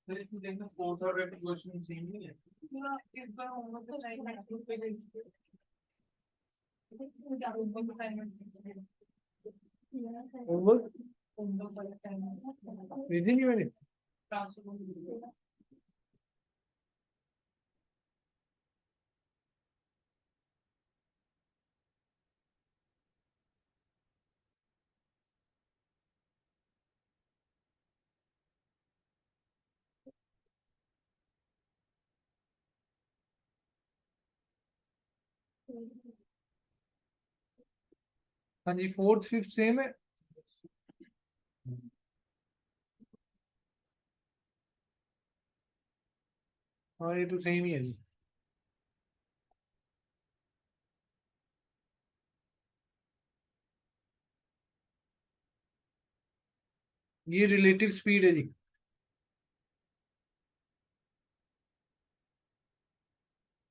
फिर इसमें देखना फोर्थ और फिफ्थ क्वेश्चन सेम नहीं है। पूरा इस बार होमवर्क तो राइट है ग्रुप पे देखिए। होमवर्क भेजी नहीं मैंने। हाँ जी, फोर्थ फिफ्थ सेम है। हाँ ये तो सेम ही है जी। ये रिलेटिव स्पीड है जी।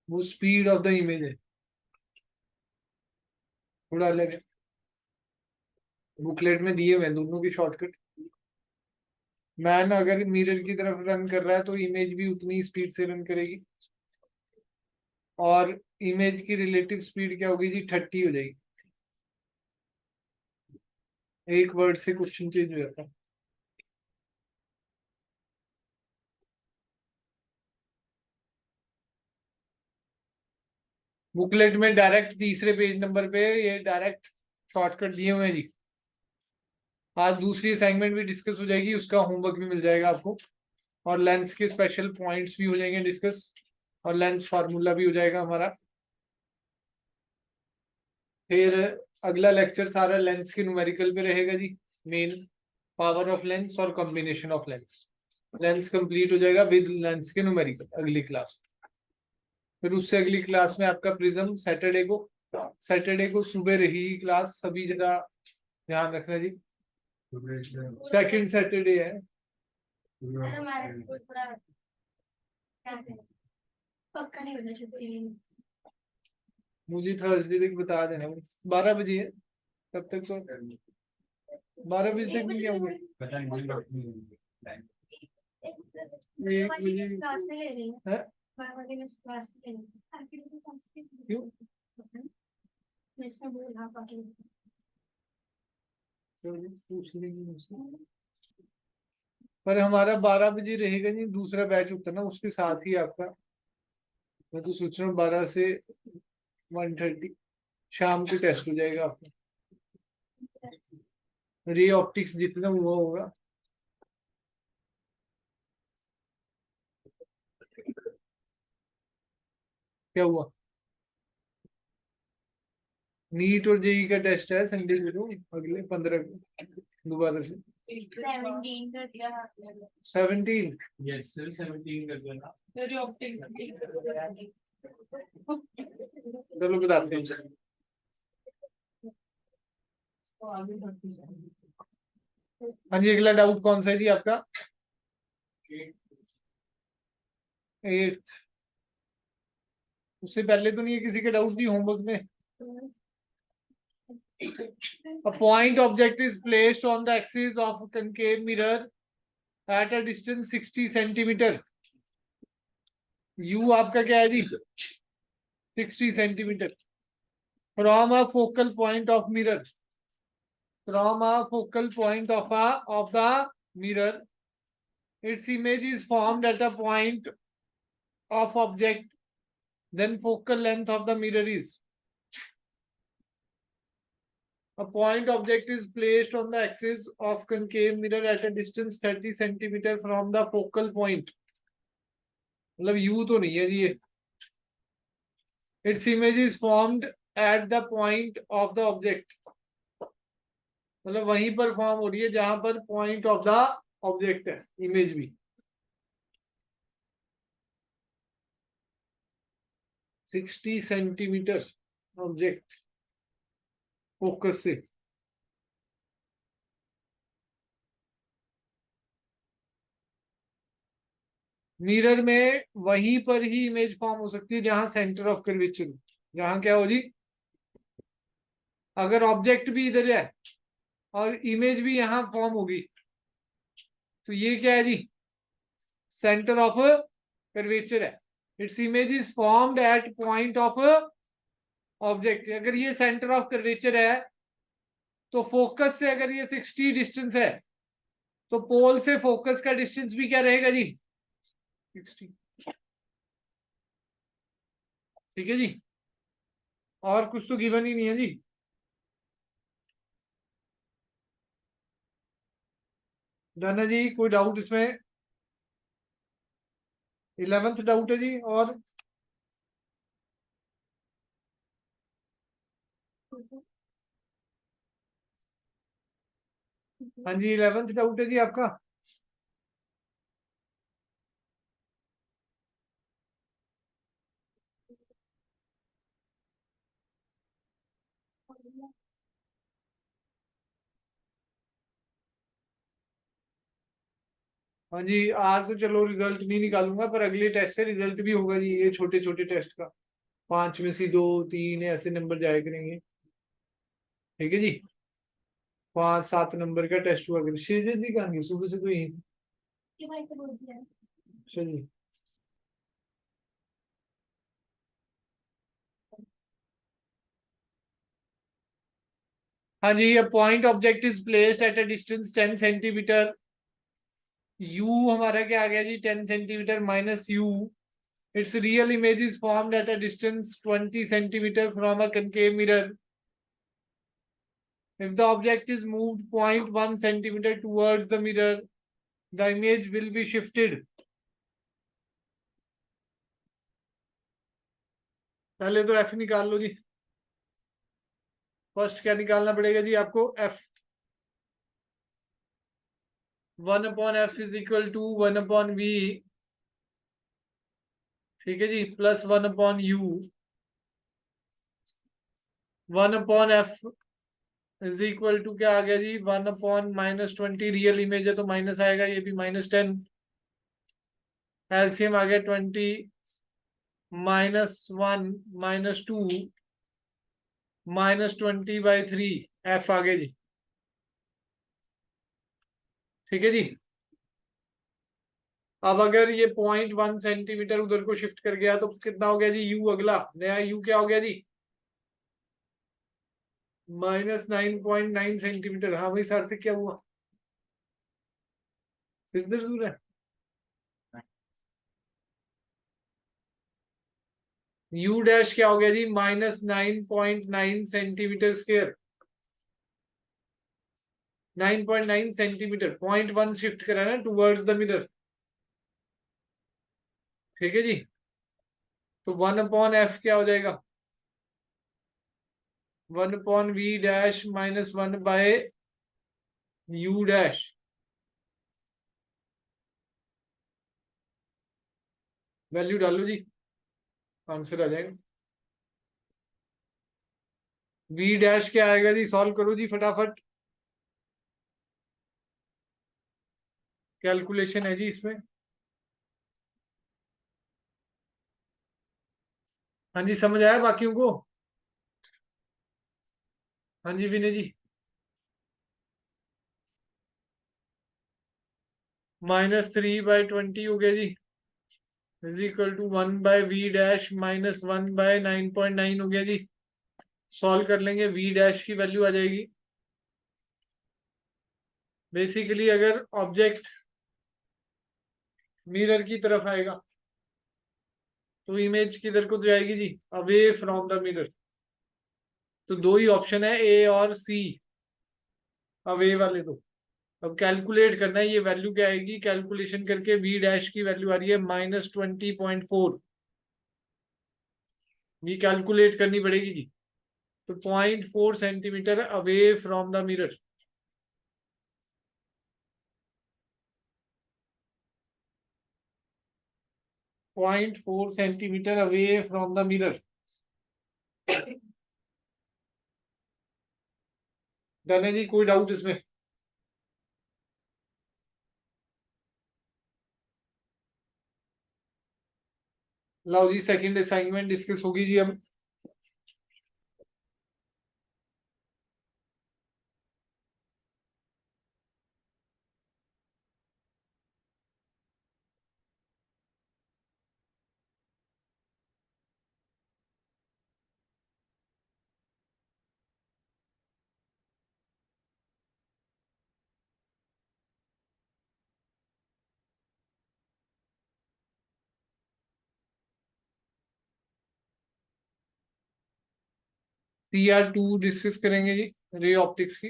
वो स्पीड ऑफ द इमेज है, थोड़ा अलग है। बुकलेट में दिए हुए हैं दोनों की शॉर्टकट। मैन अगर मिरर की तरफ रन कर रहा है तो इमेज भी उतनी स्पीड से रन करेगी, और इमेज की रिलेटिव स्पीड क्या होगी जी, 30 हो जाएगी। एक वर्ड से क्वेश्चन चेंज हो जाता है। बुकलेट में डायरेक्ट तीसरे पेज नंबर पे ये डायरेक्ट शॉर्टकट दिए हुए हैं जी। आज दूसरी असाइनमेंट भी डिस्कस हो जाएगी, उसका होमवर्क भी मिल जाएगा आपको, और लेंस के स्पेशल पॉइंट्स भी हो जाएंगे डिस्कस, और लेंस फार्मूला भी हो जाएगा हमारा। फिर अगला लेक्चर सारा लेंस के न्यूमेरिकल पे रहेगा जी। मेन पावर ऑफ लेंस और combination of lens. Lens complete हो जाएगा विद लेंस के न्यूमेरिकल अगली क्लास। फिर उससे अगली क्लास में आपका प्रिज्म सैटरडे को सुबह रही क्लास, सभी जगह ध्यान रखना जी। सेकंड सैटरडे है। मुझे थर्सडे तक बता देना, 12 बजे है, तब तक तो 12 बजे तक नहीं आऊंगा। 1 बजे है? क्यों? पूछ लेंगे मुझसे। पर हमारा 12 बजे रहेगा नहीं, दूसरा बैच होता है ना, उसके साथ ही आपका। मैं तो सोच रहा हूँ 12 से 1:30 शाम को टेस्ट हो जाएगा आपका। रे ऑप्टिक्स जितना हुआ होगा। क्या हुआ? नीट और जेई का टेस्ट है संडे को, अगले 15 को दोबारा से। 17। यस सर 17 कर देना। चलो बताते हैं। हाँ जी, अगला डाउट कौन सा है जी आपका? 8। उससे पहले तो नहीं है किसी के डाउट जी होमवर्क में? A point object is placed on the axis of a concave mirror at a distance 60 centimetre. U आपका क्या है जी? 60 centimetre from a focal point of mirror। From a focal point of the mirror, its image is formed at a point of object, then focal length of the mirror is। A point object is placed on the axis of concave mirror at a distance 30 centimetre from the focal point। मतलब U तो नहीं है जी ये। Its image is formed at the point of the object। मतलब वहीं पर form हो रही है जहां पर पॉइंट ऑफ द ऑब्जेक्ट है, इमेज भी। 60 सेंटीमीटर ऑब्जेक्ट फोकस से। मिरर में वहीं पर ही इमेज फॉर्म हो सकती है जहां सेंटर ऑफ कर्वेचर हो। जहां क्या हो जी, अगर ऑब्जेक्ट भी इधर है और इमेज भी यहां फॉर्म होगी, तो ये क्या है जी, सेंटर ऑफ कर्वेचर है, its image is formed at point of object. अगर ये सेंटर ऑफ कर्वेचर है तो फोकस से अगर ये 60 डिस्टेंस है तो पोल से फोकस का डिस्टेंस भी क्या रहेगा जी, 60। ठीक है जी, और कुछ तो गिवन ही नहीं है जी। डन है जी, कोई डाउट इसमें? 11th डाउट है जी। और हाँ जी, 11th डाउट है जी आपका। हाँ जी, आज तो चलो रिजल्ट नहीं निकालूंगा, पर अगले टेस्ट से रिजल्ट भी होगा जी, ये छोटे छोटे टेस्ट का 5 में से 2 3 ऐसे नंबर जाया करेंगे। ठीक है जी, 5 7 नंबर का टेस्ट हुआ करें। शीजित जी कहाँ गई सुबह से तो यही थी। अच्छा जी। हाँ जी, a point object is placed at a distance 10 centimetre. u हमारा क्या आ गया जी, 10 centimetre minus u। its real image is formed at a distance 20 centimeter from a concave mirror. If the object is moved 0.1 centimeter towards the mirror, the image will be shifted. पहले तो f निकाल लो जी। First क्या निकालना पड़ेगा जी आपको, f। 1/f is equal to 1/v। ठीक है जी, plus 1/u। 1/f is equal to क्या आ गया जी, 1/-20। रियल इमेज है तो माइनस आएगा, ये भी -10। एलसीएम आ गया 20 -1 -2 -20/3। एफ आ गया जी। ठीक है जी। अब अगर ये 0.1 सेंटीमीटर उधर को शिफ्ट कर गया तो कितना हो गया जी, यू अगला नया यू क्या हो गया जी, -9.9 सेंटीमीटर। हाँ भाई सार्थक क्या हुआ, सिर दर्द हो रहा है? यू डैश क्या हो गया जी, -9.9 सेंटीमीटर स्क्वायर। 9.9 सेंटीमीटर, 0.1 शिफ्ट करा ना टूवर्ड्स द मिरर। ठीक है जी, तो 1/f क्या हो जाएगा, 1/v dash -1/u dash. Value डालो जी, आंसर आ जाएगा। v डैश क्या आएगा जी, सॉल्व करो जी फटाफट, कैलकुलेशन है जी इसमें। हाँ जी, समझ आया बाकियों को? हाँ जी विनय जी। -3/20 हो गया जी, is equal to 1/v dash -1/9.9 हो गया जी। सॉल्व कर लेंगे, v डैश की वैल्यू आ जाएगी। बेसिकली अगर ऑब्जेक्ट मिरर की तरफ आएगा तो इमेज किधर को जाएगी जी, अवे फ्रॉम द मिरर। तो दो ही ऑप्शन है, ए और सी, अवे वाले दो। अब कैलकुलेट करना है, ये वैल्यू क्या आएगी, कैलकुलेशन करके v डैश की वैल्यू आ रही है -20.4। ये कैलकुलेट करनी पड़ेगी जी। तो 0.4 centimetre away from the mirror. 0.4 centimetre away from the mirror. Done है जी, कोई डाउट इसमें? लो जी, सेकंड असाइनमेंट डिस्कस होगी जी अब। CR2 डिस्कस करेंगे जी, रे ऑप्टिक्स की।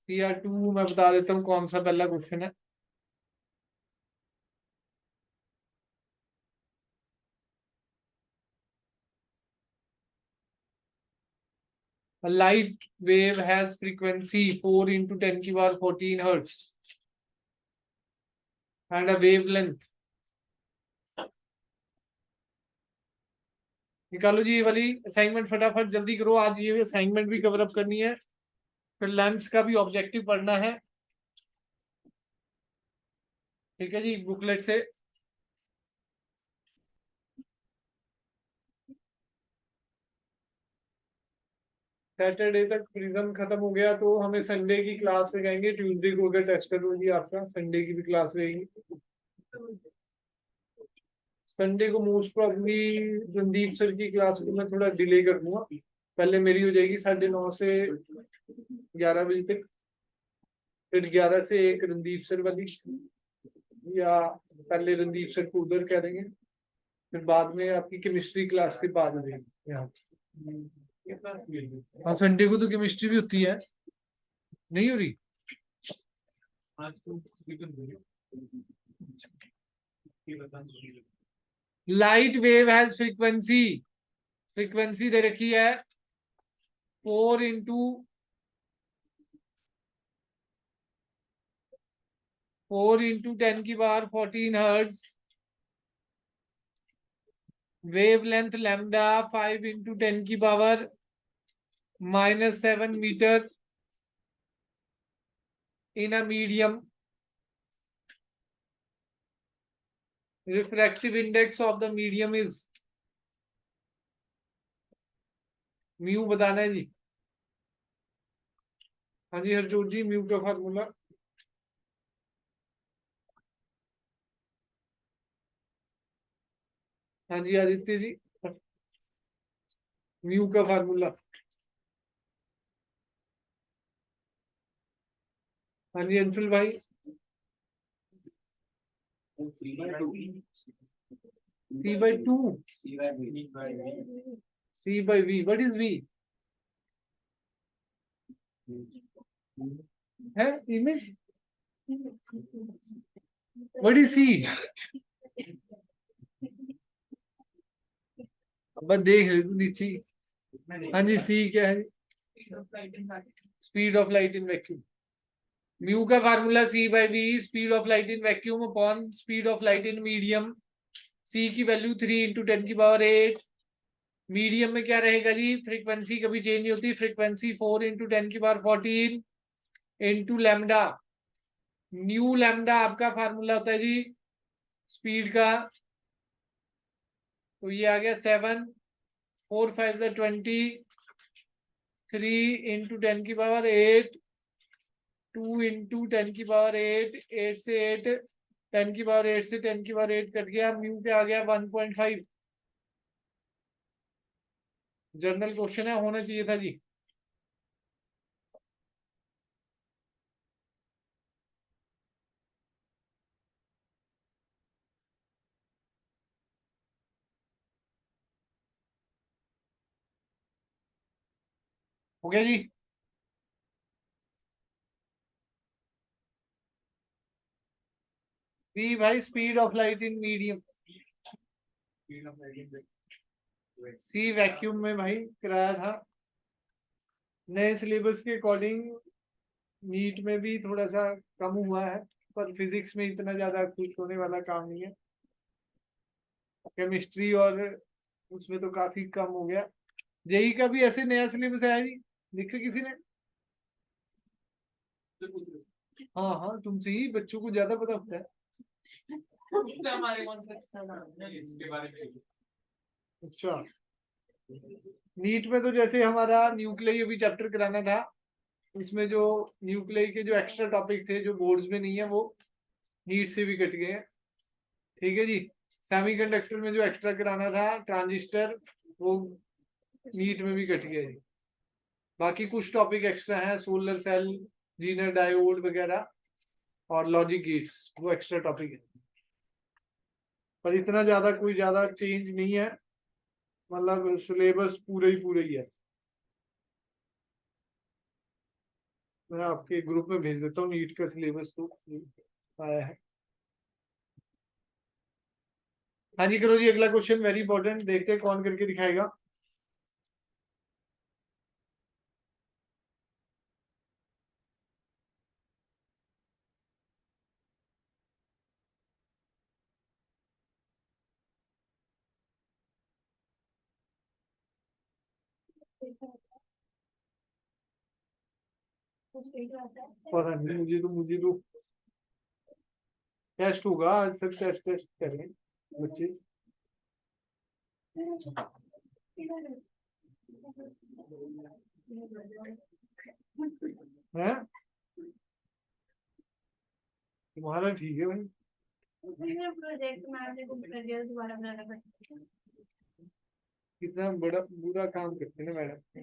CR2 मैं बता देता हूँ कौन सा पहला क्वेश्चन है। A light wave has frequency 4 into 10 की power 14 hertz and a wavelength। निकालो जी ये वाली असाइनमेंट, फटाफट जल्दी करो, आज ये असाइनमेंट भी कवर अप करनी है, फिर लेंस का भी ऑब्जेक्टिव पढ़ना है। ठीक है जी, बुकलेट से। सैटरडे तक प्रिज्म खत्म हो गया तो हमें संडे की क्लास लगाएंगे, ट्यूसडे को अगर टेस्ट होगी आपका, संडे की भी क्लास रहेगी। संडे को मोस्ट प्रॉब्ली रणदीप सर की क्लास को मैं थोड़ा डिले कर दूंगा, पहले मेरी हो जाएगी 9:30 से 11 बजे तक, फिर 11 से 1 रणदीप सर वाली, या पहले रणदीप सर को उधर कह देंगे, फिर बाद में आपकी केमिस्ट्री क्लास के बाद हो जाएगी यहाँ। हाँ संडे को तो केमिस्ट्री भी होती है, नहीं हो रही? Light wave has frequency, frequency दे रखी है 4 इंटू 10 की power 14 hertz, wavelength lambda 5 into 10 की power -7 metre in a medium, refractive index of the medium is, mu बताना है जी। हाँ जी हरजोत जी, म्यू का फार्मूला। हाँ जी आदित्य जी, म्यू का फार्मूला। हाँ जी अंशुल भाई। C/2, C/V, what is V है image, what is C? अब देख नीचे। हाँ जी सी क्या है? Speed of light in vacuum. Mu का formula C/V, speed of light in vacuum upon speed of light in medium. C की वैल्यू 3 इंटू 10 की पावर 8। मीडियम में क्या रहेगा जी, फ्रीक्वेंसी कभी चेंज नहीं होती, फ्रीक्वेंसी 4 इंटू 10 की power 14 into lambda. New lambda आपका फार्मूला होता है जी स्पीड का, तो ये आ गया 7, 4 5 20, 3 इंटू 10 की पावर 8, 2 इंटू 10 की पावर 8, 8 से 8, 10 की पावर 8 से 10 की पावर 8 कट गया, म्यू पे आ गया 1.5। जनरल क्वेश्चन है, होना चाहिए था जी। हो गया जी। बी भाई speed of light in medium. C vacuum में भाई कराया था, नए सिलेबस के अकॉर्डिंग नीट में भी थोड़ा सा कम हुआ है, पर फिजिक्स में इतना ज्यादा खुश होने वाला काम नहीं है। केमिस्ट्री और उसमें तो काफी कम हो गया। जेई का भी ऐसे नया सिलेबस आया जी, लिखा किसी ने? हाँ हाँ तुमसे ही, बच्चों को ज्यादा पता होता है। हमारे इसके बारे में। अच्छा, नीट में तो जैसे हमारा न्यूक्लियस अभी चैप्टर कराना था, उसमें जो न्यूक्लियस के जो एक्स्ट्रा टॉपिक थे जो बोर्ड्स में नहीं है, वो नीट से भी कट गए हैं। ठीक है जी। सेमीकंडक्टर में जो एक्स्ट्रा कराना था ट्रांजिस्टर, वो नीट में भी कट गया जी। बाकी कुछ टॉपिक एक्स्ट्रा हैं, सोलर सेल, जीनर डायोड वगैरह और लॉजिक गेट्स, वो एक्स्ट्रा टॉपिक है, पर इतना ज्यादा कोई ज्यादा चेंज नहीं है। मतलब सिलेबस पूरे ही है। मैं आपके ग्रुप में भेज देता हूँ नीट का सिलेबस तो आया है। हाँ जी करो जी, अगला क्वेश्चन वेरी इंपॉर्टेंट, देखते हैं कौन करके दिखाएगा। पता नहीं, मुझे तो टेस्ट होगा आज, सब टेस्ट टेस्ट करें बच्चे। हैं तुम्हारा ठीक है भाई। प्रोजेक्ट मैम ने कुछ कर दिया, दोबारा बनाना पड़ता कितना बड़ा बुरा काम करते हैं ना मैडम। है।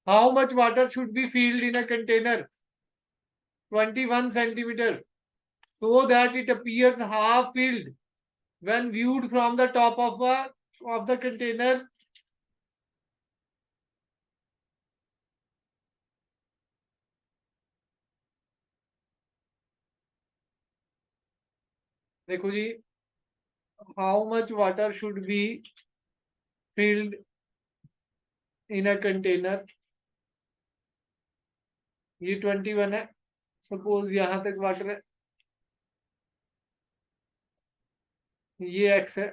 How much water should B field in a container 21 centimeter so that it appears half filled when viewed from the top of the container। देखो जी, how much water should be filled in a container, ये 21 है, suppose यहां तक water है, ये x है,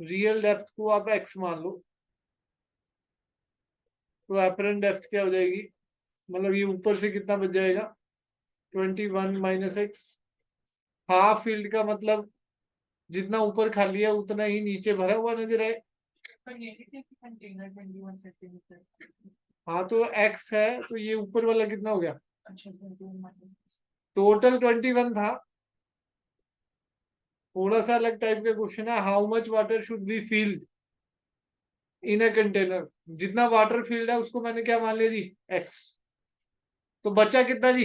real depth को आप x मान लो, तो एपरेंट डेप्थ क्या हो जाएगी, मतलब ये ऊपर से कितना बच जाएगा 21 माइनस एक्स। हाफ फील्ड का मतलब जितना ऊपर खाली है उतना ही नीचे भरा हुआ नजर आए। Container 21 centimetre. हाँ तो एक्स है तो ये ऊपर वाला कितना हो गया, अच्छा 21 माइनस। टोटल 21 था। थोड़ा सा अलग टाइप का क्वेश्चन है, how much water should B field in a container, जितना वाटर फील्ड है उसको मैंने क्या मान लिया जी एक्स, तो बचा कितना जी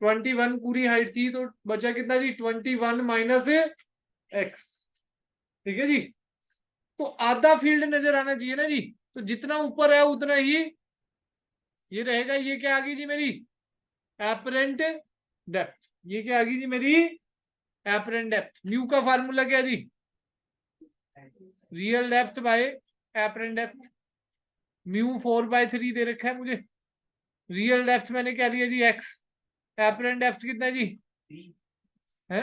21 पूरी हाइट थी, तो बचा कितना जी 21 माइनस एक्स। ठीक है जी, तो आधा फील्ड नजर आना चाहिए ना जी, तो जितना ऊपर है उतना ही ये रहेगा। ये क्या आ गई जी मेरी एपरेंट डेप्थ, ये क्या आ गई जी मेरी एपरेंट डेप्थ। म्यू का फार्मूला क्या जी, real depth by apparent depth. Mu 4/3 दे रखा है मुझे, रियल डेप्थ मैंने क्या लिया जी एक्स, एपरेंट डेप्थ कितना है जी है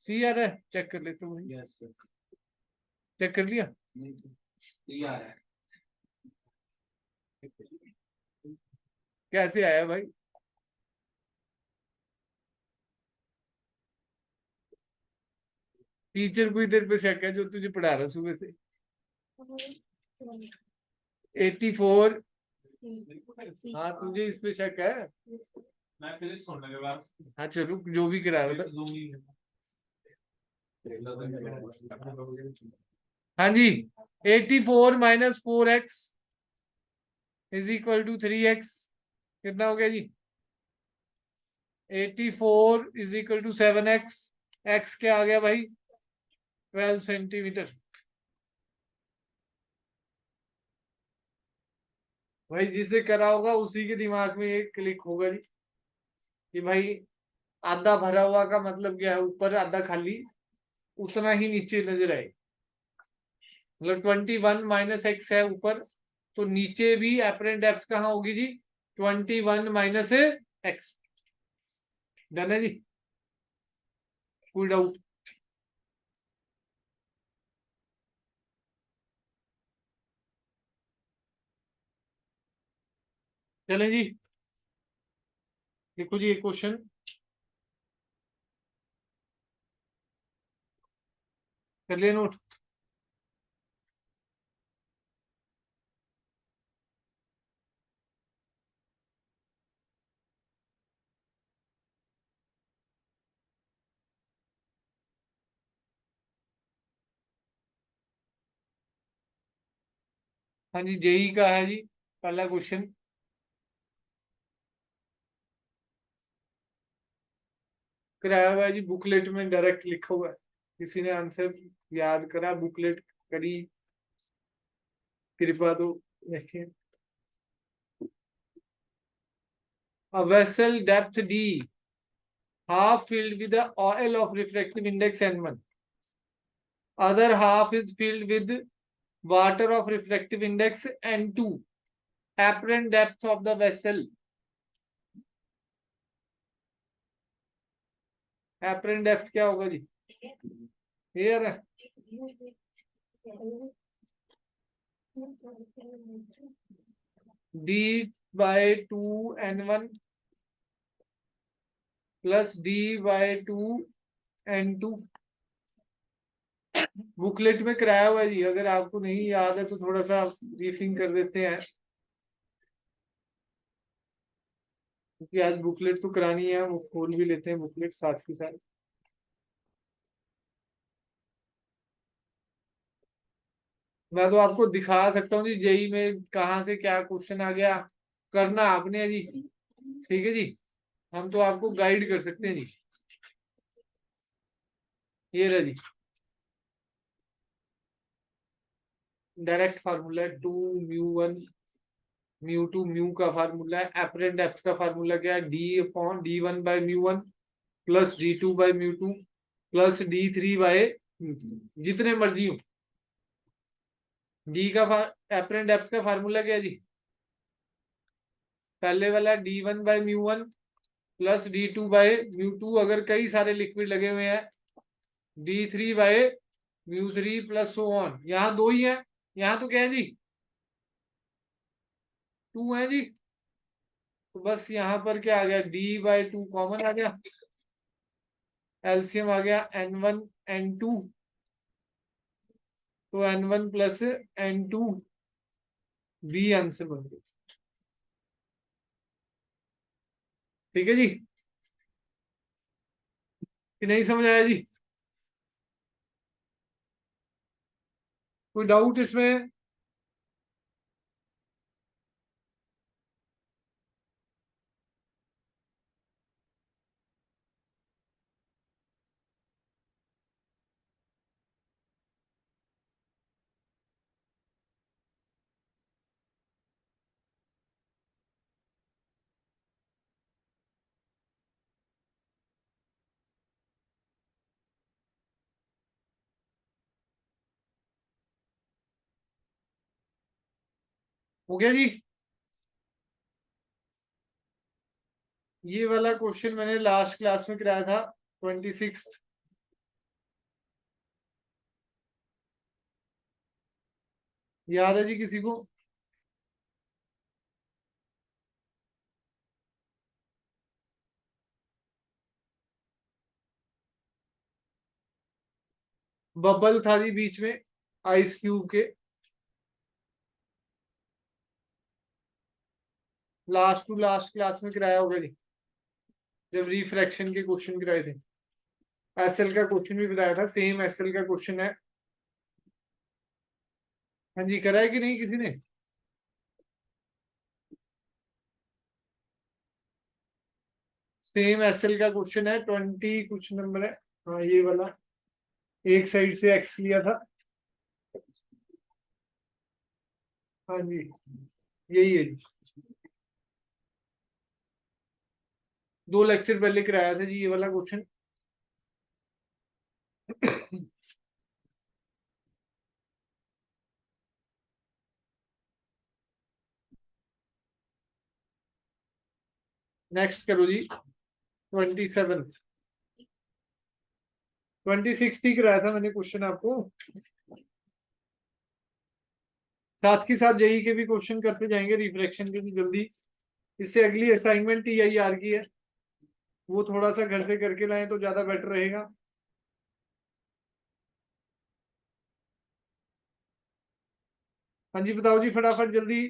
सी आर है, चेक कर लेते हैं, चेक कर लिया, कैसे आया भाई। टीचर को इधर पे शक है जो तुझे पढ़ा रहा सुबह से। 84, हाँ तुझे इस पे शक है। मैं फिजिक्स छोड़ने के बाद हाँ चलो जो भी करा रहा था। जूम ही हाँ जी 84 minus 4x is equal to 3x, कितना हो गया जी 84 is equal to 7x, x क्या आ गया भाई 12 सेंटीमीटर। भाई जिसे करा होगा उसी के दिमाग में एक क्लिक होगा जी कि भाई आधा भरा हुआ का मतलब क्या है, ऊपर आधा खाली उतना ही नीचे नजर आए, मतलब 21 माइनस एक्स है ऊपर, तो नीचे भी एपरेंट डेप्थ कहाँ होगी जी 21 माइनस एक्स। डन है जी, कोई डाउट। चलें जी, देखो जी एक क्वेश्चन, कर लिया नोट। हाँ जी जेई का है जी पहला क्वेश्चन, कराया हुआ है जी, बुकलेट में डायरेक्ट लिखा हुआ है, किसी ने आंसर याद करा, बुकलेट करी कृपा तो देखिए। A vessel depth D, half filled with the oil of refractive index N1, other half is filled with water of refractive index N2, apparent depth of the vessel, apparent depth क्या होगा जी, clear है? D by 2 N1 plus D by 2 N2, booklet में कराया हुआ है जी, अगर आपको नहीं याद है तो थोड़ा सा ब्रीफिंग कर देते हैं, क्योंकि आज बुकलेट तो करानी है, वो खोल भी लेते हैं बुकलेट साथ के साथ। मैं तो आपको दिखा सकता हूँ जी जेई में कहाँ से क्या क्वेश्चन आ गया, करना आपने है जी, ठीक है जी, हम तो आपको गाइड कर सकते हैं जी। ये रहा जी, डायरेक्ट फार्मूला है, 2 म्यू 1 म्यू 2 म्यू का फार्मूला है, एपरेंट डेप्थ का फार्मूला क्या है, D upon D1/μ1 plus D2/μ2 plus D3 जितने मर्जी हो। डी का एपरेंट डेप्थ का फार्मूला क्या है जी, पहले वाला D1/μ1 प्लस D2/μ2, अगर कई सारे लिक्विड लगे हुए हैं D3/μ3 प्लस सो ऑन, यहाँ 2 ही है, यहाँ तो क्या है जी 2 है जी, तो बस यहाँ पर क्या आ गया, D/2 कॉमन आ गया, एलसीएम आ गया N1 N2, तो N1 plus N2, B answer बन गया, ठीक है जी, कि नहीं समझ आया जी, कोई डाउट इसमें? हो गया जी, ये वाला क्वेश्चन मैंने लास्ट क्लास में कराया था, 26, याद है जी किसी को? बबल था जी बीच में आइस क्यूब के, लास्ट टू लास्ट क्लास में कराया होगा जी, जब रिफ्रैक्शन के क्वेश्चन कराए थे, एसएल का क्वेश्चन भी बताया था, सेम एसएल का क्वेश्चन है। हाँ जी, करा है कि नहीं किसी ने? सेम एसएल का क्वेश्चन है, 20 कुछ नंबर है, हाँ ये वाला, एक साइड से एक्स लिया था, हाँ जी यही है जी, 2 लेक्चर पहले कराया था जी ये वाला क्वेश्चन। नेक्स्ट करो जी, 27, 26 ही कराया था मैंने क्वेश्चन आपको, साथ के साथ जेई के भी क्वेश्चन करते जाएंगे, रिफ्रैक्शन के भी जल्दी, इससे अगली असाइनमेंट TIR की है, वो थोड़ा सा घर से करके लाएं तो ज्यादा बेटर रहेगा। हाँ जी बताओ जी फटाफट जल्दी।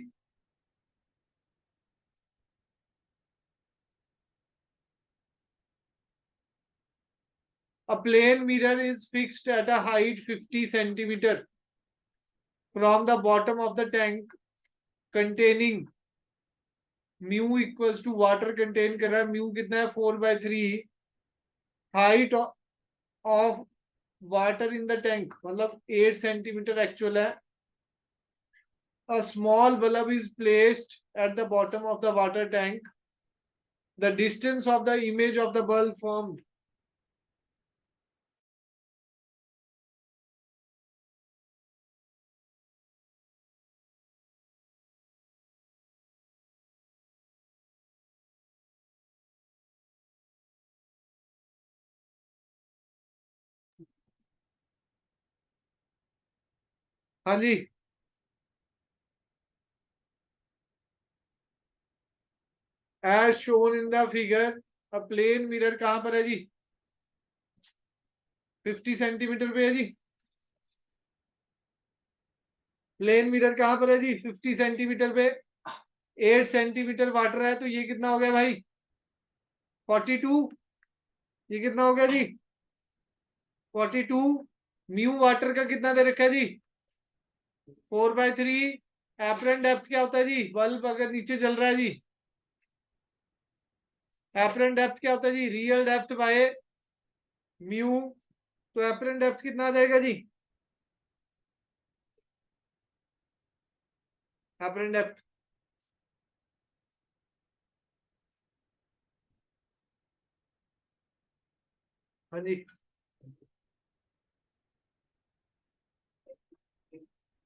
A plane mirror is fixed at a height 50 centimeter from the bottom of the tank containing mu equals to water contain कर रहा है, mu कितना है 4/3, height of water in the tank, मतलब 8 सेंटीमीटर एक्चुअल है. A small bulb is placed at the bottom of the water tank. The distance of the image of the bulb formed. हाँ जी. As shown in the figure, a plane mirror कहां पर है जी? 50 centimetre पे है जी. Plane mirror कहां पर है जी? 50 centimetre पे. 8 सेंटीमीटर वाटर है, तो ये कितना हो गया भाई? 42. ये कितना हो गया जी? 42. म्यू वाटर का कितना दे रखा है जी? 4/3. एपरेंट डेप्थ क्या होता है जी? बल्ब अगर नीचे जल रहा है जी, एपरेंट डेप्थ क्या होता है जी? Real depth by mu. तो एपरेंट डेप्थ कितना आ जाएगा जी? एपरेंट डेप्थ, हाँ जी,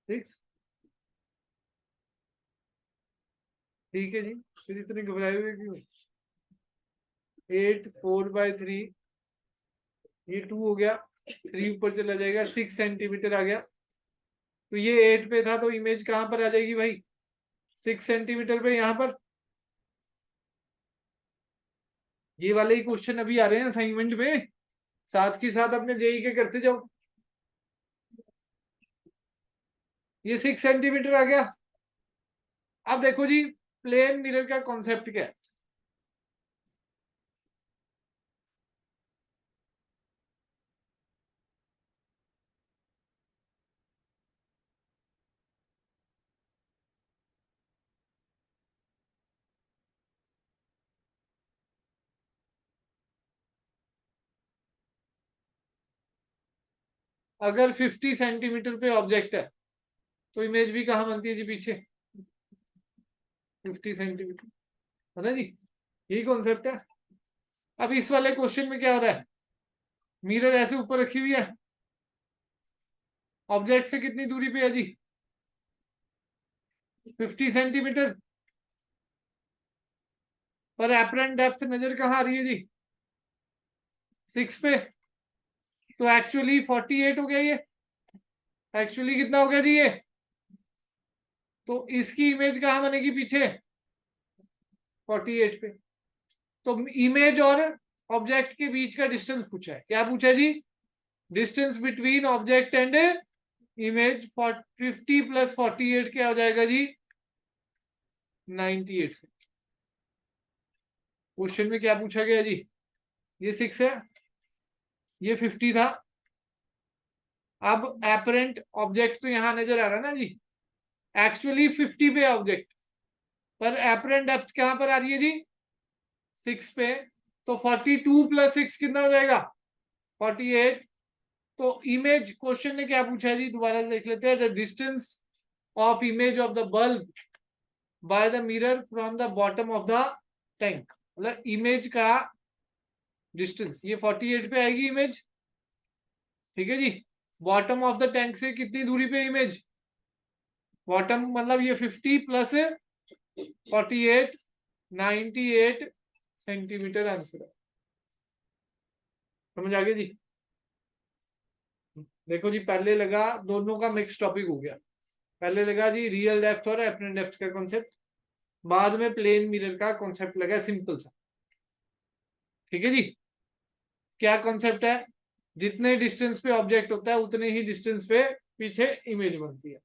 6. ठीक है जी, फिर इतने घबराए हुए क्यों? 8 4/3, ये 2 हो गया, 3 ऊपर चला जाएगा, 6 सेंटीमीटर आ गया. तो ये 8 पे था, तो इमेज कहां पर आ जाएगी भाई? 6 सेंटीमीटर पे, यहां पर. ये वाले ही क्वेश्चन अभी आ रहे हैं असाइनमेंट में, साथ के साथ अपने जेई के करते जाओ. ये 6 सेंटीमीटर आ गया. अब देखो जी, प्लेन मिरर का कॉन्सेप्ट क्या है? अगर 50 सेंटीमीटर पे ऑब्जेक्ट है, तो इमेज भी कहां बनती है जी? पीछे 50 सेंटीमीटर, है ना जी? यही कॉन्सेप्ट है. अब इस वाले क्वेश्चन में क्या हो रहा है? मिरर ऐसे ऊपर रखी हुई है, ऑब्जेक्ट से कितनी दूरी पे है जी? 50 सेंटीमीटर. पर एपरेंट डेप्थ नजर कहां आ रही है जी? 6 पे. तो एक्चुअली 48 हो गया ये. एक्चुअली कितना हो गया जी ये? तो इसकी इमेज कहां बनेगी पीछे? 48 पे. तो इमेज और ऑब्जेक्ट के बीच का डिस्टेंस पूछा है. क्या पूछा है जी? Distance between object and image. 50 + 48 क्या हो जाएगा जी? 98 से. क्वेश्चन में क्या पूछा गया जी? ये 6 है, ये 50 था. अब एपरेंट ऑब्जेक्ट तो यहां नजर आ रहा है ना जी? एक्चुअली 50 पे ऑब्जेक्ट, पर एपरेंट डेप्थ कहां पर आ रही है जी? 6 पे. तो 42 + 6 कितना हो जाएगा? 48. तो इमेज, क्वेश्चन ने क्या पूछा है जी? दोबारा देख लेते हैं. The distance of image of the bulb by the mirror from the bottom of the tank. मतलब इमेज का डिस्टेंस, ये 48 पे आएगी इमेज. ठीक है जी. बॉटम ऑफ द टैंक से कितनी दूरी पे इमेज? बॉटम मतलब ये 50 + 48, 98 सेंटीमीटर आंसर है. समझ आ गया जी? देखो जी, पहले लगा दोनों का मिक्स टॉपिक हो गया. पहले लगा जी रियल डेप्थ और एपरेंट डेप्थ का कॉन्सेप्ट, बाद में प्लेन मिरर का कॉन्सेप्ट लगा सिंपल सा. ठीक है जी. क्या कॉन्सेप्ट है? जितने डिस्टेंस पे ऑब्जेक्ट होता है, उतने ही डिस्टेंस पे पीछे इमेज बनती है.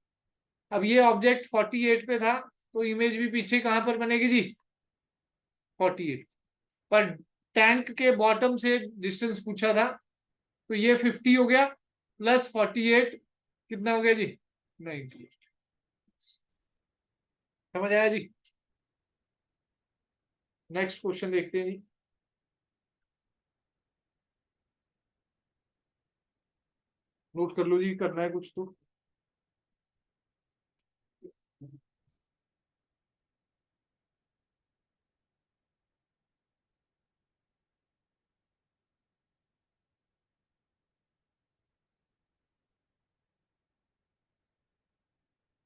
अब ये ऑब्जेक्ट 48 पे था, तो इमेज भी पीछे कहां पर बनेगी जी? 48. पर टैंक के बॉटम से डिस्टेंस पूछा था, तो ये 50 हो गया, + 48 कितना हो गया जी? 98. समझ आया जी? नेक्स्ट क्वेश्चन देखते हैं जी. नोट कर लो जी, करना है कुछ तो।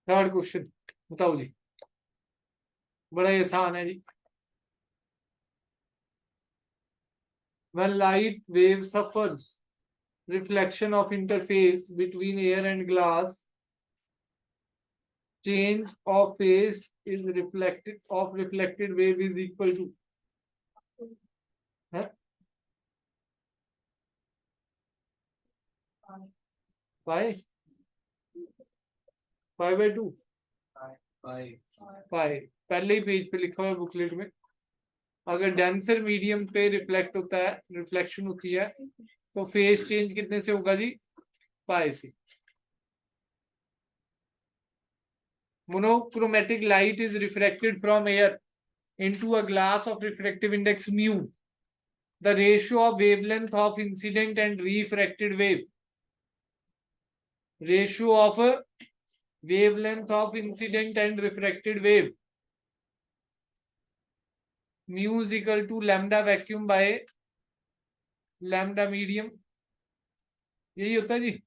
थर्ड क्वेश्चन बताओ जी, बड़ा ही आसान है जी। When light wave suffers reflection of interface between air and glass, change of phase is reflected of reflected wave is equal to, है पाई, पाई बाय 2, पाई पहले ही पेज पे लिखा हुआ है बुकलेट में। अगर डेंसर मीडियम पे रिफ्लेक्ट होता है, रिफ्लेक्शन होती है, तो फेज चेंज कितने से होगा जी? पाई से। Monochromatic light is refracted from air into a glass of refractive index mu, the ratio of wavelength of incident and refracted wave, ratio of wavelength of incident and refracted wave, mu is equal to lambda vacuum by lambda medium, यही होता है जी।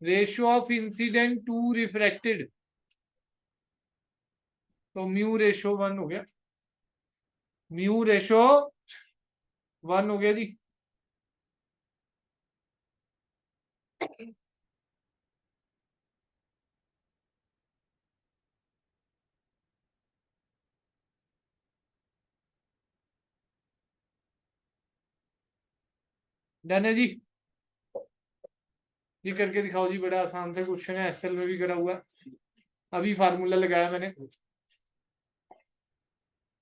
Ratio of incident to refracted, तो mu ratio 1 हो गया, mu ratio 1 हो गया जी। Done है जी, ये करके दिखाओ जी, बड़ा आसान सा क्वेश्चन है, एसएल में भी करा हुआ, अभी फार्मूला लगाया मैंने।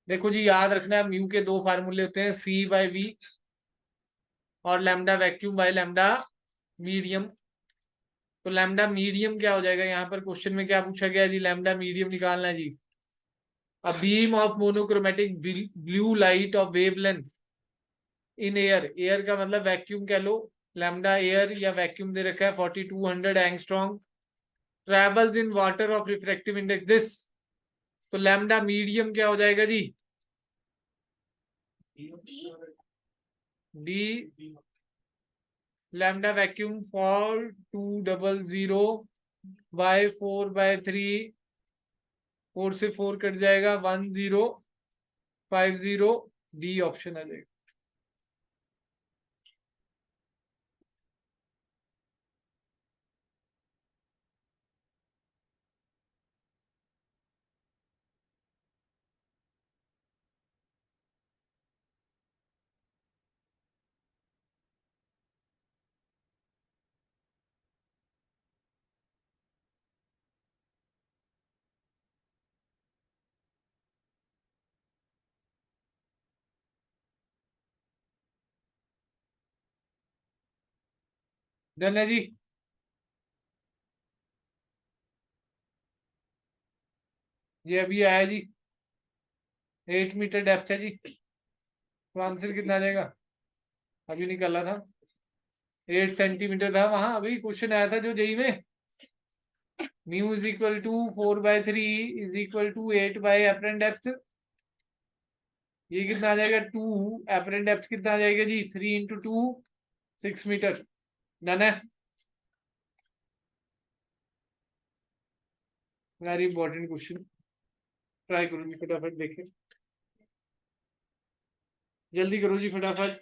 देखो जी, याद रखना है म्यू के दो फार्मूले होते हैं, सी बाय वी और lambda vacuum by lambda medium. तो लैम्डा मीडियम क्या हो जाएगा, यहाँ पर क्वेश्चन में क्या पूछा गया जी, लैम्डा मीडियम निकालना है जी। A beam of monochromatic blue light of wavelength in air, air का मतलब वैक्यूम कह लो, लैम्डा एयर या वैक्यूम दे रखा है 4200 angstrom, travels in water of refractive index this, तो लैम्डा मीडियम क्या हो जाएगा जी? डी लैम्डा वैक्यूम फॉल 200 बाय 4/3, 4 से 4 कट जाएगा, 1050, डी ऑप्शन आ जाएगा। डन है जी, ये अभी आया जी, 8 मीटर डेप्थ है जी, तो आंसर कितना आ जाएगा? अभी निकाला था 8 सेंटीमीटर था वहां, अभी क्वेश्चन आया था जो जेई में, mu is equal to 4/3 is equal to 8 by apparent depth, ये कितना आ जाएगा 2, एपरेंट डेप्थ कितना आ जाएगा जी 3 इंटू 2 6 मीटर। डन है, वेरी इंपॉर्टेंट क्वेश्चन, ट्राई करो जी फटाफट, देखें जल्दी करो जी फटाफट।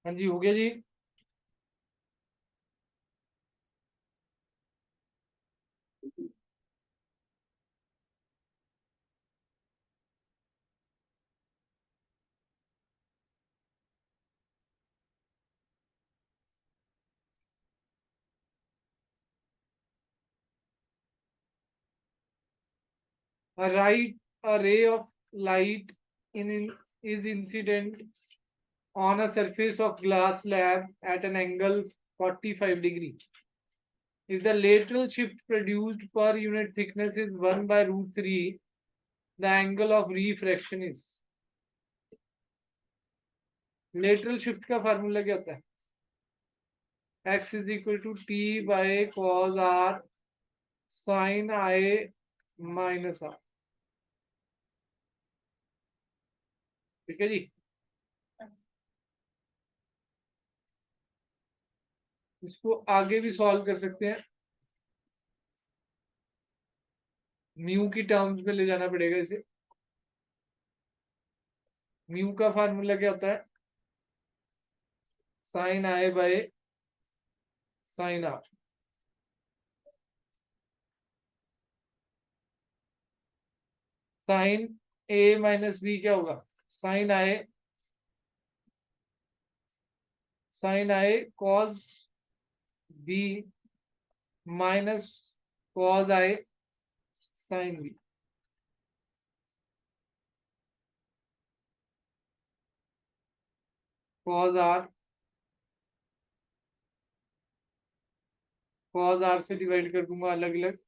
हाँ जी, हो गया जी। A ray of light is incident on a surface of glass slab at an angle 45 degree. If the lateral shift produced per unit thickness is 1 by root 3, the angle of refraction is. Lateral shift का formula क्या होता है? x is equal to t by cos r sin i minus r. ठीक है जी। इसको आगे भी solve कर सकते हैं, म्यू की टर्म्स में ले जाना पड़ेगा इसे। म्यू का फार्मूला क्या होता है? Sin i by sin r. Sin a minus b क्या होगा? Sin i cos b minus cos i sin b. Cos r से डिवाइड कर दूंगा अलग अलग।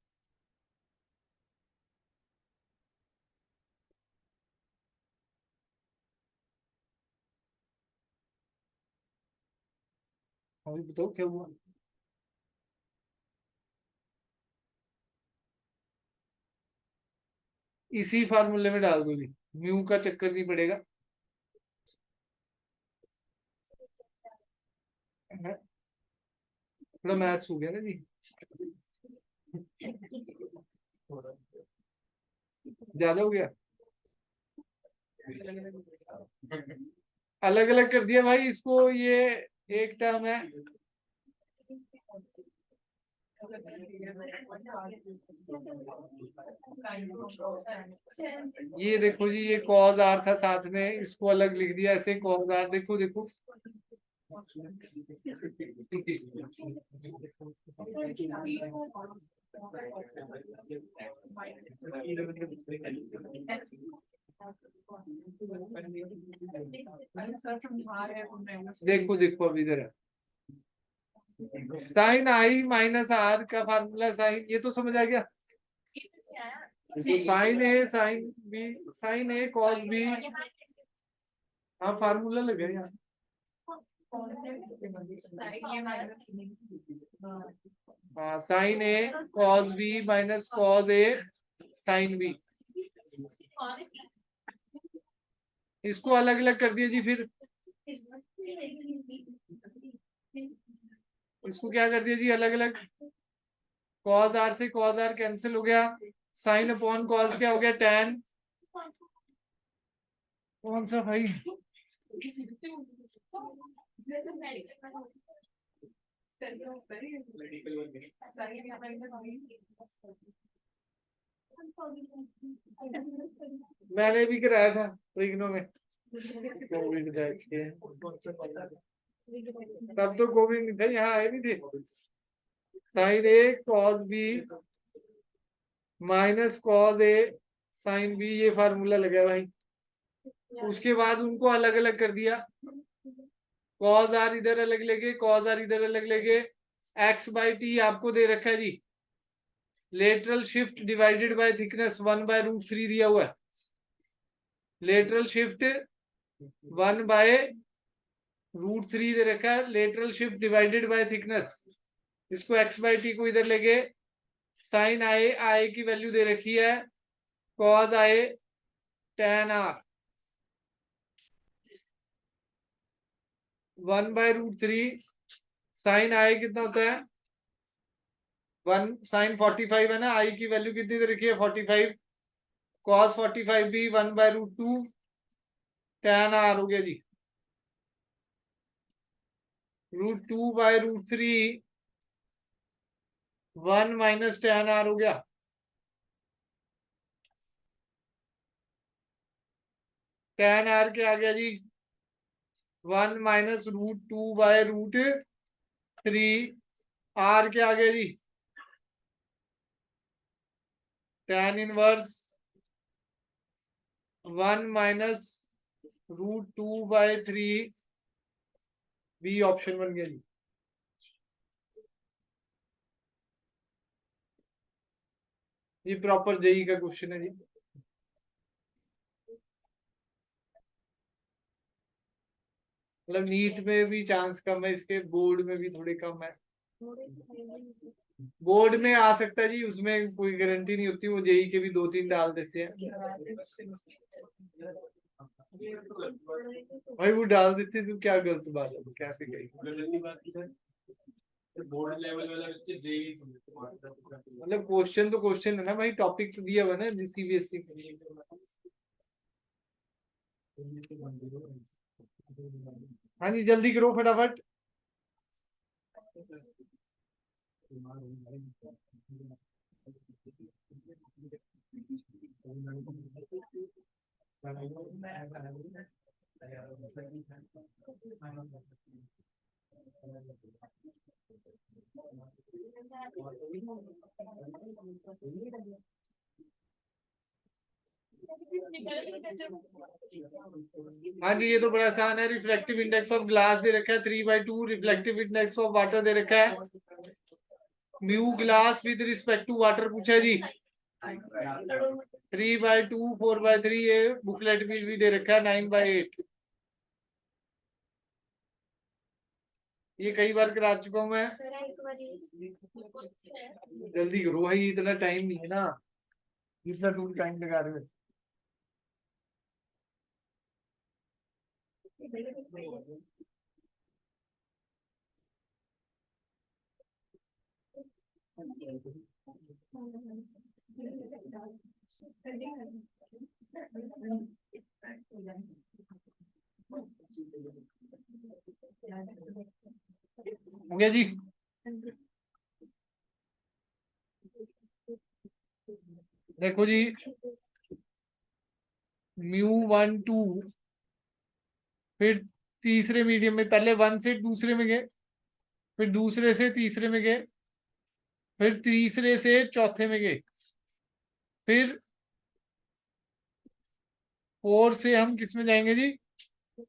अभी बताओ क्या हुआ? इसी फार्मूले में डाल दो जी, म्यू का चक्कर नहीं पड़ेगा। थोड़ा मैथ्स हो गया ना जी, ज्यादा हो गया। अलग अलग कर दिया भाई इसको, ये एक टर्म है। ये देखो जी, ये कॉज आर था साथ में, इसको अलग लिख दिया ऐसे कॉज आर। देखो देखो देखो देखो अब इधर है, साइन आई माइनस आर का फार्मूला साइन, ये तो समझ आ गया। तो साइन ए कॉस बी, हाँ फार्मूला लगे यार। हाँ, sign A cos b minus cos A sine B. इसको अलग अलग कर दिया जी। फिर इसको क्या कर दिया जी अलग अलग? कॉस आर से कॉस आर कैंसिल हो गया, साइन अपॉन कॉस क्या हो गया? टैन। कौन सा भाई? मैंने भी कराया था ट्रिग्नो में, कोविड बैच के। तब तो कोविड नहीं था, यहाँ आए नहीं थे। Sign A cos b minus cos A sine B, ये फार्मूला लगा भाई। उसके बाद उनको अलग अलग कर दिया, कॉस आर इधर अलग लगे, कॉस आर इधर अलग लगे। एक्स बाई टी आपको दे रखा है जी, lateral shift divided by thickness 1 by root 3 दिया हुआ है। लेटरल शिफ्ट 1 बाय रूट 3 दे रखा है, lateral shift divided by thickness. इसको एक्स बाई टी को इधर लेके, साइन आई की वैल्यू दे रखी है cos i tan r, 1 by root 3। Sine i कितना होता है? 1 साइन 45 है ना, आई की वैल्यू कितनी दे रखी है? 45। कॉस 45 भी 1 बाय रूट 2 टैन आर हो गया जी। √2/√3 1 माइनस tan r हो गया। tan r क्या आ गया जी? 1 माइनस √2/√3 r क्या आ गया जी? tan inverse 1 minus √2/3 b option बन गया जी। ये प्रॉपर जेई का क्वेश्चन है जी। मतलब नीट में भी चांस कम है इसके, बोर्ड में भी थोड़े कम है। बोर्ड में आ सकता है जी, उसमें कोई गारंटी नहीं होती, वो जेई के भी 2-3 डाल देते हैं भाई, वो डाल देते तो क्या गलत बात है, कैसे कही? बोर्ड लेवल वाला बच्चे जेई मतलब क्वेश्चन तो क्वेश्चन है ना भाई, टॉपिक तो दिया हुआ ना सीबीएसई में। हाँ जी, जल्दी करो फटाफट। हाँ जी, ये तो बड़ा आसान है। रिफ्लेक्टिव इंडेक्स ऑफ ग्लास दे रखा है 3/2, रिफ्लेक्टिव इंडेक्स ऑफ वाटर दे रखा है mu glass with respect to water पूछा है जी 3/2 4/3, ये बुकलेट में भी दे रखा है 9/8। ये कई बार करा चुका हूं मैं। जल्दी करो भाई, इतना टाइम नहीं है ना, इतना तुम टाइम लगा रहे हो। हो गया जी। देखो जी, μ1 2, फिर तीसरे मीडियम में, पहले 1 से दूसरे में गए, फिर दूसरे से तीसरे में गए, फिर तीसरे से चौथे में गए, फिर 4 से हम किस में जाएंगे जी?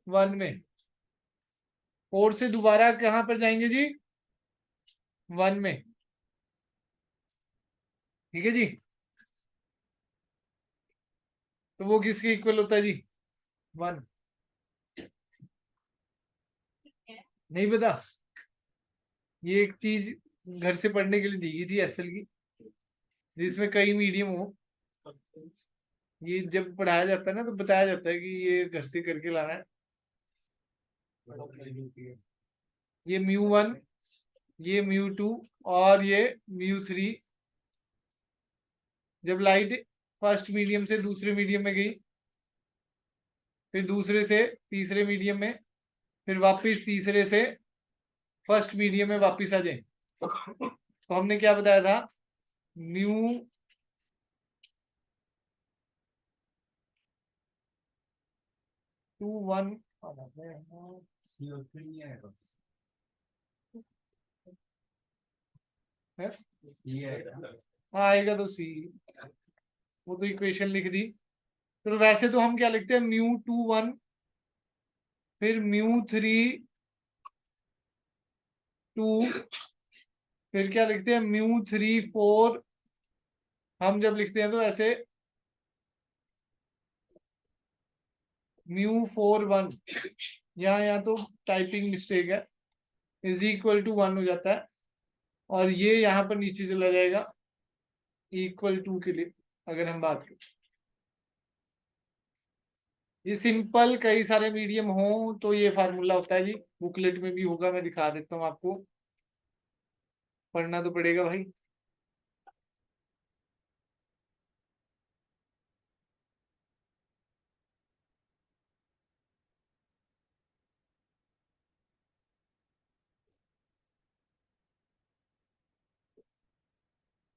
1 में। 4 से दोबारा कहां पर जाएंगे जी? 1 में। ठीक है जी, तो वो किसके इक्वल होता है जी? 1। नहीं पता? ये एक चीज घर से पढ़ने के लिए दी गई थी एसएल की, जिसमें कई मीडियम हो। ये जब पढ़ाया जाता है ना, तो बताया जाता है कि ये घर से करके लाना है। ये μ1, ये μ2 और ये μ3। जब लाइट फर्स्ट मीडियम से दूसरे मीडियम में गई, फिर दूसरे से तीसरे मीडियम में, फिर वापस तीसरे से फर्स्ट मीडियम में वापस आ जाए, तो हमने क्या बताया था? μ1 हाँ आएगा तो सी, वो तो इक्वेशन लिख दी। तो वैसे तो हम क्या लिखते हैं? μ2 1, फिर μ3 2, फिर क्या लिखते हैं? μ3 4। हम जब लिखते हैं तो ऐसे μ4 1, यहाँ तो टाइपिंग मिस्टेक है, इज इक्वल टू 1 हो जाता है, और ये यहाँ पर नीचे चला जाएगा इक्वल टू के लिए, अगर हम बात करें। ये सिंपल, कई सारे मीडियम हो तो ये फार्मूला होता है जी। बुकलेट में भी होगा, मैं दिखा देता हूँ आपको, पढ़ना तो पड़ेगा भाई।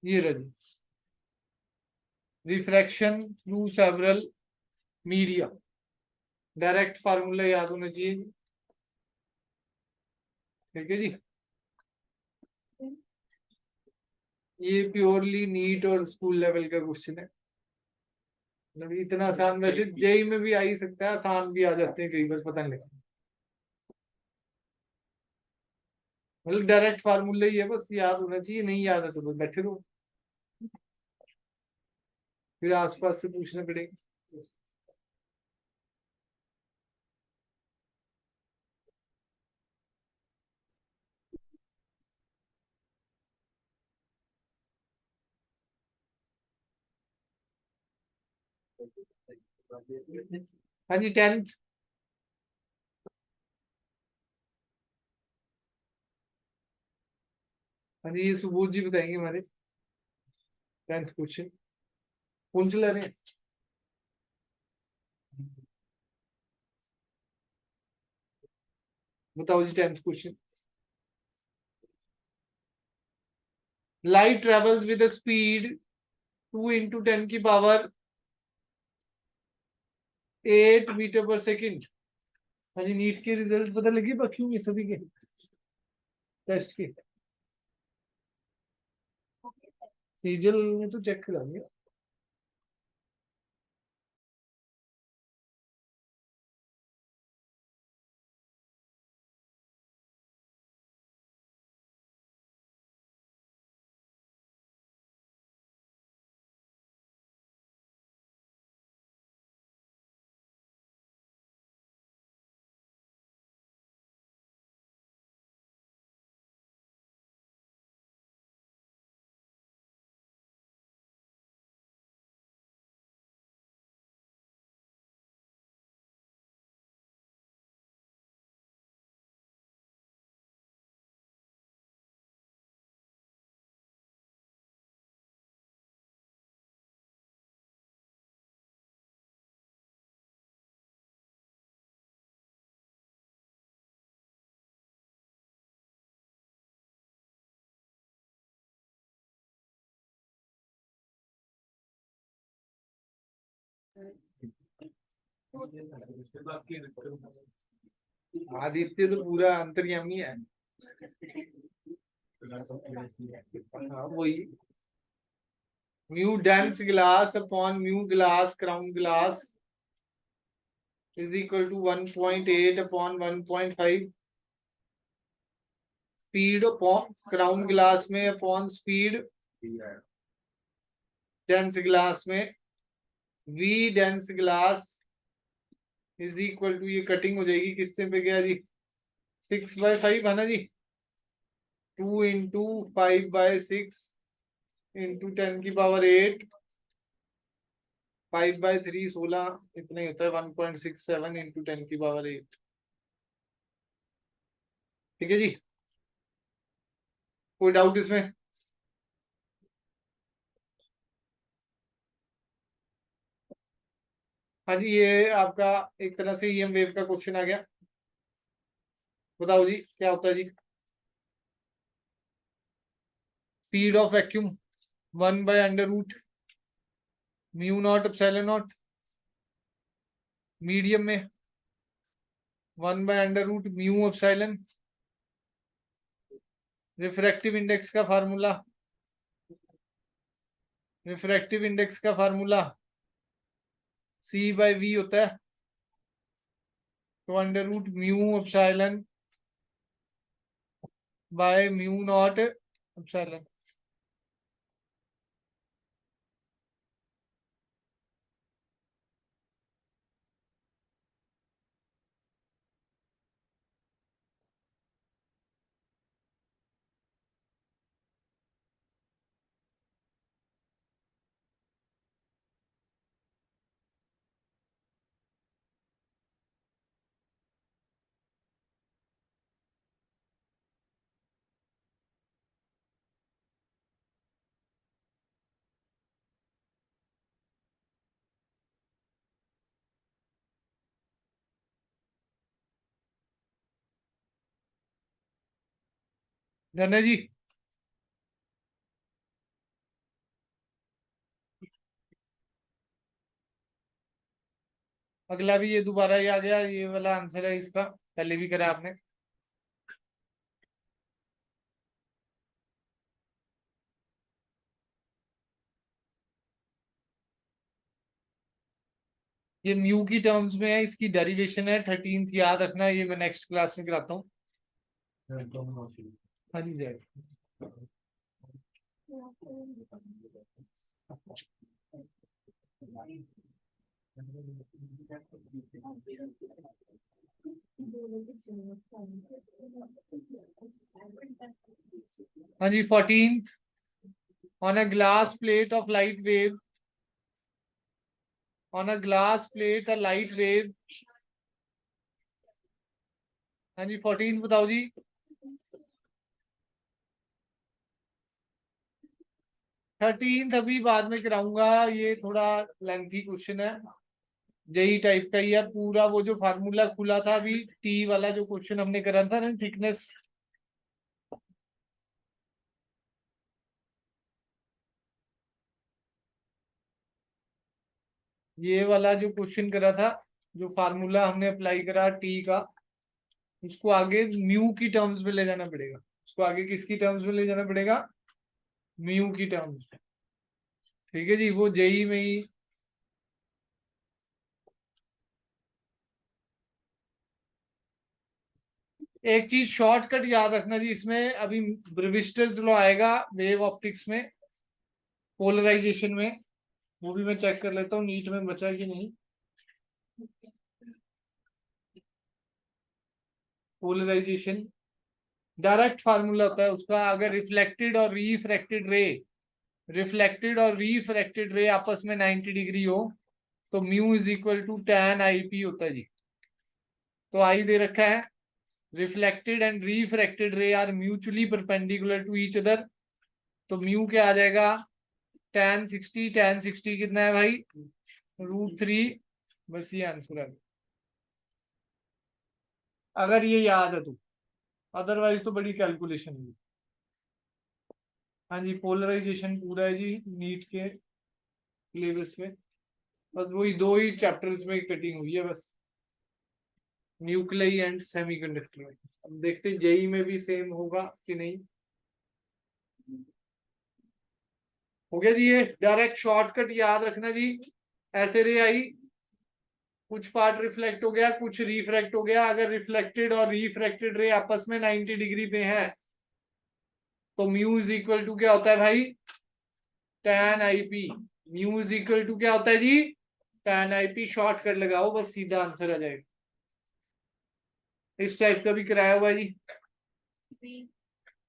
ये रहा जी, refraction through several media, direct formula याद होना चाहिए। ठीक है जी, ये प्योरली नीट और स्कूल लेवल का क्वेश्चन है, मतलब इतना आसान, वैसे जेई में भी आ ही सकता है, आसान भी आ जाते हैं कई बार, पता नहीं लगता, मतलब डायरेक्ट फार्मूला ही है, बस याद होना चाहिए, नहीं याद है तो बस बैठे रहो, फिर आसपास से पूछना पड़ेगा। हाँ जी, 10th। हाँ जी, ये सुबोध जी बताएंगे हमारे 10th क्वेश्चन, कौन चला रहे हैं? बताओ जी 10th question. Light travels with speed 2 × 10 की पावर 8 मीटर पर सेकंड। हाँ जी, नीट के रिजल्ट पता लगे बाकी में सभी के टेस्ट के? सीजल में तो चेक कराएंगे। आदित्य तो पूरा अंतर्यामी है। हाँ वही, mu dense glass upon mu glass crown glass is equal to 1.8 upon 1.5, speed upon crown glass में अपॉन स्पीड डेंस ग्लास में, v dense glass is equal to, ये कटिंग हो जाएगी किससे पे गया जी, 6/5 है ना जी, 2 × 5/6 × 10⁸, 5/3 16, इतना ही होता है, 1.67 × 10⁸। ठीक है जी, कोई डाउट इसमें? हाँ जी, ये आपका एक तरह से ईएम वेव का क्वेश्चन आ गया। बताओ जी क्या होता है जी, स्पीड ऑफ वैक्यूम 1/√, μ0 ε0, मीडियम में 1/√μ ε, रिफ्रैक्टिव इंडेक्स का फार्मूला, रिफ्रैक्टिव इंडेक्स का फार्मूला C/V होता है, तो √μ ε बाय μ0 ε। डन है जी। अगला भी ये दोबारा ही आ गया, ये वाला आंसर है इसका, पहले भी करा आपने। ये म्यू की टर्म्स में है, इसकी डेरिवेशन है 13th, याद रखना, ये मैं नेक्स्ट क्लास में कराता हूँ। हाँ जी जय। हाँ जी 14th, on a glass plate of light wave, on a glass plate a light wave। हाँ जी 14th बताओ जी। 13th अभी बाद में कराऊंगा, ये थोड़ा लेंथी क्वेश्चन है, जेई टाइप का ही है पूरा। वो जो फार्मूला खुला था अभी, टी वाला जो क्वेश्चन हमने करा था ना, थिकनेस, ये वाला जो क्वेश्चन करा था, जो फार्मूला हमने अप्लाई करा टी का, उसको आगे म्यू की टर्म्स में ले जाना पड़ेगा। उसको आगे किसकी टर्म्स में ले जाना पड़ेगा? म्यू की टर्म्स। ठीक है जी, वो जेई में ही। एक चीज शॉर्टकट याद रखना जी, इसमें अभी ब्रेविस्टर्स लॉ आएगा वेव ऑप्टिक्स में, पोलराइजेशन में, वो भी मैं चेक कर लेता हूँ नीट में बचा कि नहीं। पोलराइजेशन डायरेक्ट फार्मूला होता है उसका, अगर रिफ्लेक्टेड और रिफ्रैक्टेड रे आपस में 90 डिग्री हो, तो mu is equal to tan IP होता है जी। तो आई दे रखा है, reflected and refracted ray are mutually perpendicular to each other, तो म्यू क्या आ जाएगा? tan 60 कितना है भाई? √3। बस ये आंसर है, अगर ये याद है तो, अदरवाइज तो बड़ी कैलकुलेशन है। हाँ जी पोलराइजेशन पूरा है जी नीट के सिलेबस में, बस वही दो ही चैप्टर्स में कटिंग हुई है बस, न्यूक्लियाई एंड सेमीकंडक्टर में। अब देखते हैं जेई में भी सेम होगा कि नहीं। हो गया जी, ये डायरेक्ट शॉर्टकट याद रखना जी। ऐसे रे आई, कुछ पार्ट रिफ्लेक्ट हो गया, कुछ रिफ्रैक्ट हो गया। अगर रिफ्लेक्टेड और रिफ्रैक्टेड रे आपस में 90 डिग्री पे है, तो म्यू इज इक्वल टू क्या होता है भाई? tan IP। Mu is equal to क्या होता है जी? tan IP। शॉर्टकट लगाओ, बस सीधा आंसर आ जाएगा। इस टाइप का भी कराया हुआ है जी।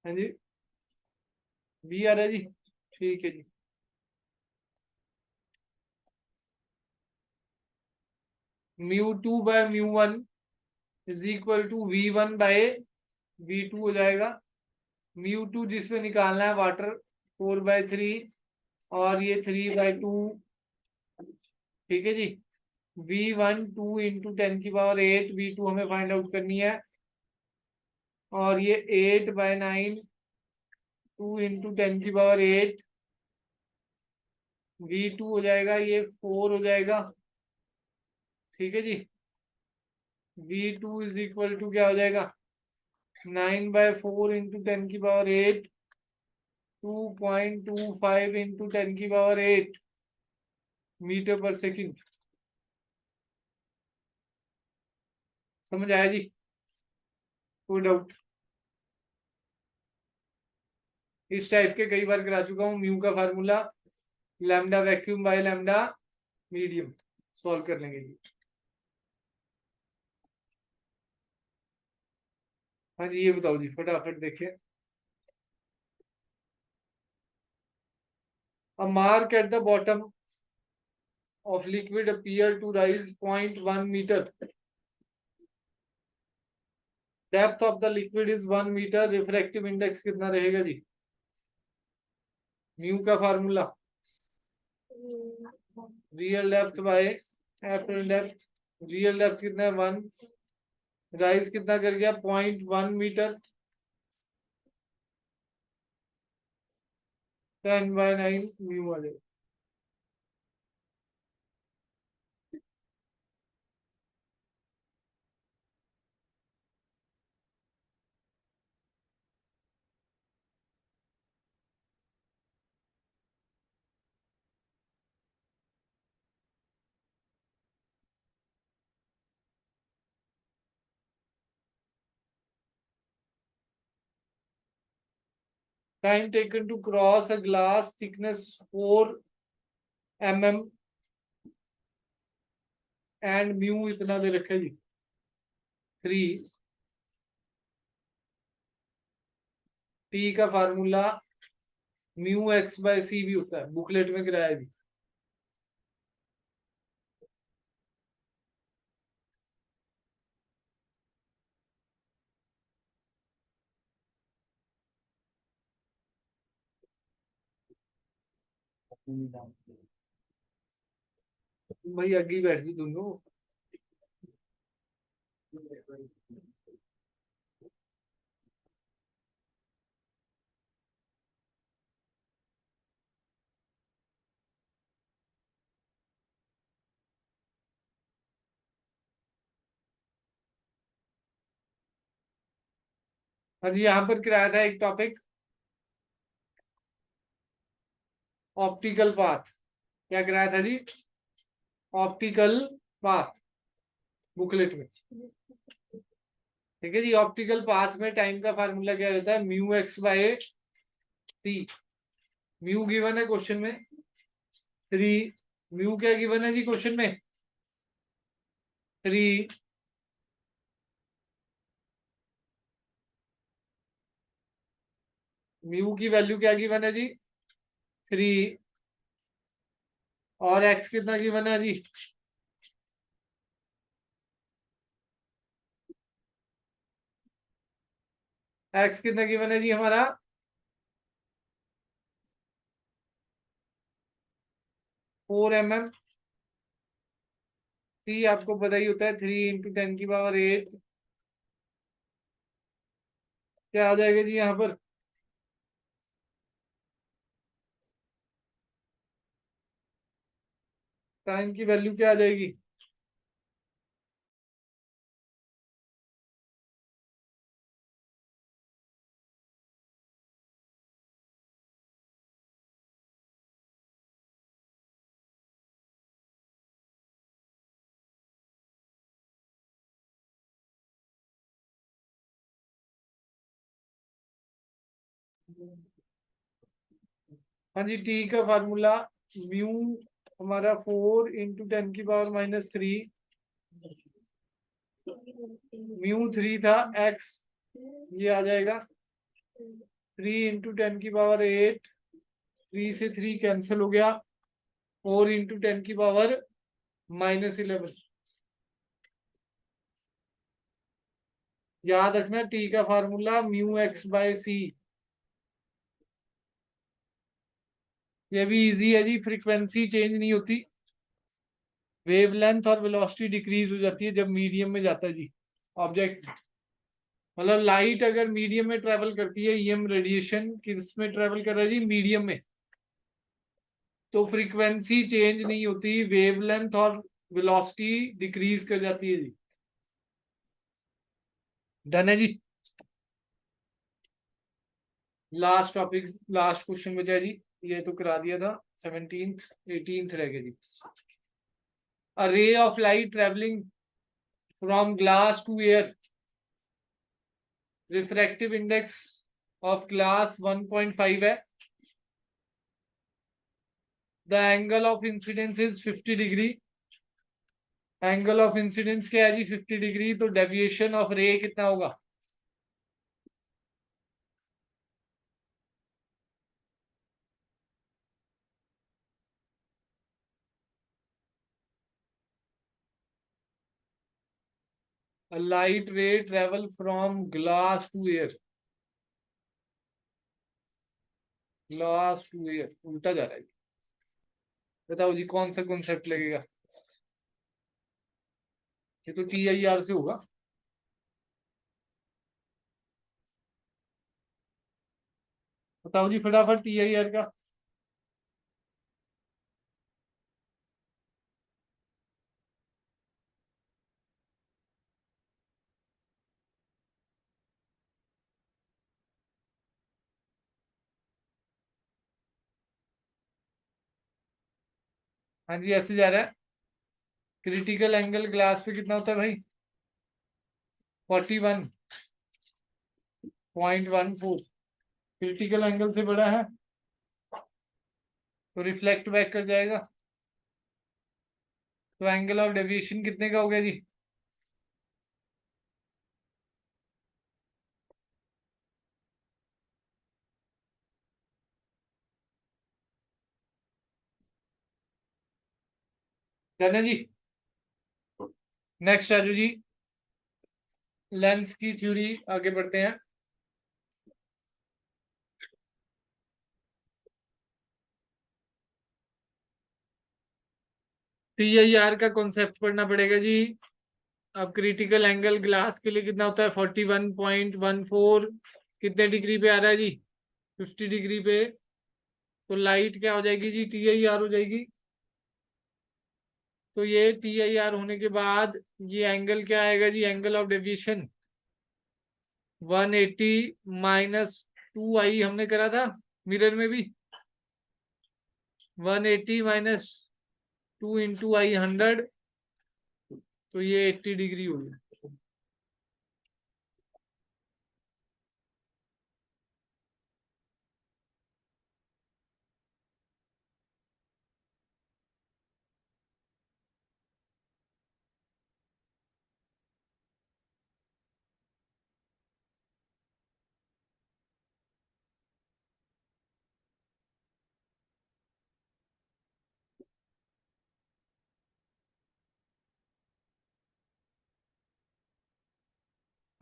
हाँ जी बी आ रहा है जी, ठीक है जी। μ2/μ1 इज इक्वल टू V1/V2 हो जाएगा। μ2 जिसमें निकालना है वाटर, 4/3, और ये 3/2। ठीक है जी। V1 2 इंटू 10⁸, V2 हमें फाइंड आउट करनी है, और ये 8/9, 2 इंटू 10⁸, V2 हो जाएगा, ये 4 हो जाएगा। ठीक है जी। V2 इज इक्वल टू क्या हो जाएगा? 9/4 इंटू 10⁸, 2.25 इंटू 10⁸ मीटर पर सेकंड। समझ आया जी? कोई डाउट? इस टाइप के कई बार करा चुका हूँ। म्यू का formula lambda vacuum by lambda medium, solve कर लेंगे जी। हाँ जी ये बताओ जी, फटाफट देखिए। A mark at the bottom of liquid appear to rise 0.1 meter. Depth of the liquid is 1 meter. Refractive index कितना रहेगा जी? म्यू का formula real depth by apparent depth. Real depth कितना है? 1। राइज कितना कर गया? 0.1 मीटर। 10/9 म्यू आ जाएगा। Time taken to cross a glass thickness 4 mm and mu इतना दे रखा है जी 3। टी का formula mu x by c भी होता है, बुकलेट में कराया जी। भाई आगे ही बैठ जी दोनों। हाँ जी, यहाँ पर कराया था एक टॉपिक ऑप्टिकल पाथ। क्या कराया था जी? ऑप्टिकल पाथ, बुकलेट में। ठीक है जी, ऑप्टिकल पाथ में टाइम का फार्मूला क्या होता है? Mu x by t. Mu given है क्वेश्चन में 3। म्यू क्या गिवन है जी क्वेश्चन में? 3। म्यू की वैल्यू क्या गिवन है जी? 3। और एक्स कितना गिवन है जी? एक्स कितना गिवन है जी हमारा? 4 mm। सी आपको पता ही होता है 3 × 10⁸ क्या आ जाएगा जी यहाँ पर? टाइम की वैल्यू क्या आ जाएगी? हाँ जी, टी का फार्मूला म्यू हमारा 4 × 10⁻³ म्यू 3 था, एक्स ये आ जाएगा 3 × 10⁸। 3 से 3 कैंसिल हो गया। 4 × 10⁻⁻11। याद रखना टी का फार्मूला म्यू एक्स बाय सी। ये भी इजी है जी, फ्रीक्वेंसी चेंज नहीं होती, वेवलेंथ और वेलोसिटी डिक्रीज हो जाती है जब मीडियम में जाता है जी ऑब्जेक्ट। मतलब लाइट अगर मीडियम में ट्रेवल करती है, ईएम रेडिएशन किस में ट्रेवल कर रहा है जी? मीडियम में। तो फ्रीक्वेंसी चेंज नहीं होती, वेवलेंथ और वेलोसिटी डिक्रीज कर जाती है जी। डन है जी। लास्ट टॉपिक, लास्ट क्वेश्चन बचा है जी, ये तो करा दिया था। 17th 18th रह गया जी। A ray of light traveling from glass to air, refractive index of glass 1.5 है, the angle of incidence is 50°। Angle of incidence क्या है जी? 50°। तो डेविएशन ऑफ रे कितना होगा? A light ray travel from glass to air, glass to air, उल्टा जा रहा है। बताओ जी कौन सा कॉन्सेप्ट लगेगा? ये तो TIR से होगा। बताओ जी फटाफट TIR का। हाँ जी, ऐसे जा रहा है। क्रिटिकल एंगल ग्लास पे कितना होता है भाई? 41.14। क्रिटिकल एंगल से बड़ा है तो रिफ्लेक्ट बैक कर जाएगा। तो एंगल ऑफ डेविएशन कितने का हो गया जी? डन है जी। नेक्स्ट राजू जी, लेंस की थ्योरी आगे बढ़ते हैं। TIR का कॉन्सेप्ट पढ़ना पड़ेगा जी। अब क्रिटिकल एंगल ग्लास के लिए कितना होता है? 41.14। कितने डिग्री पे आ रहा है जी? 50 डिग्री पे। तो लाइट क्या हो जाएगी जी? TIR हो जाएगी। तो ये TIR होने के बाद ये एंगल क्या आएगा जी? Angle of deviation 180 minus 2i हमने करा था मिरर में भी। 180 माइनस 2 इंटू आई 100, तो ये 80 डिग्री हो गया।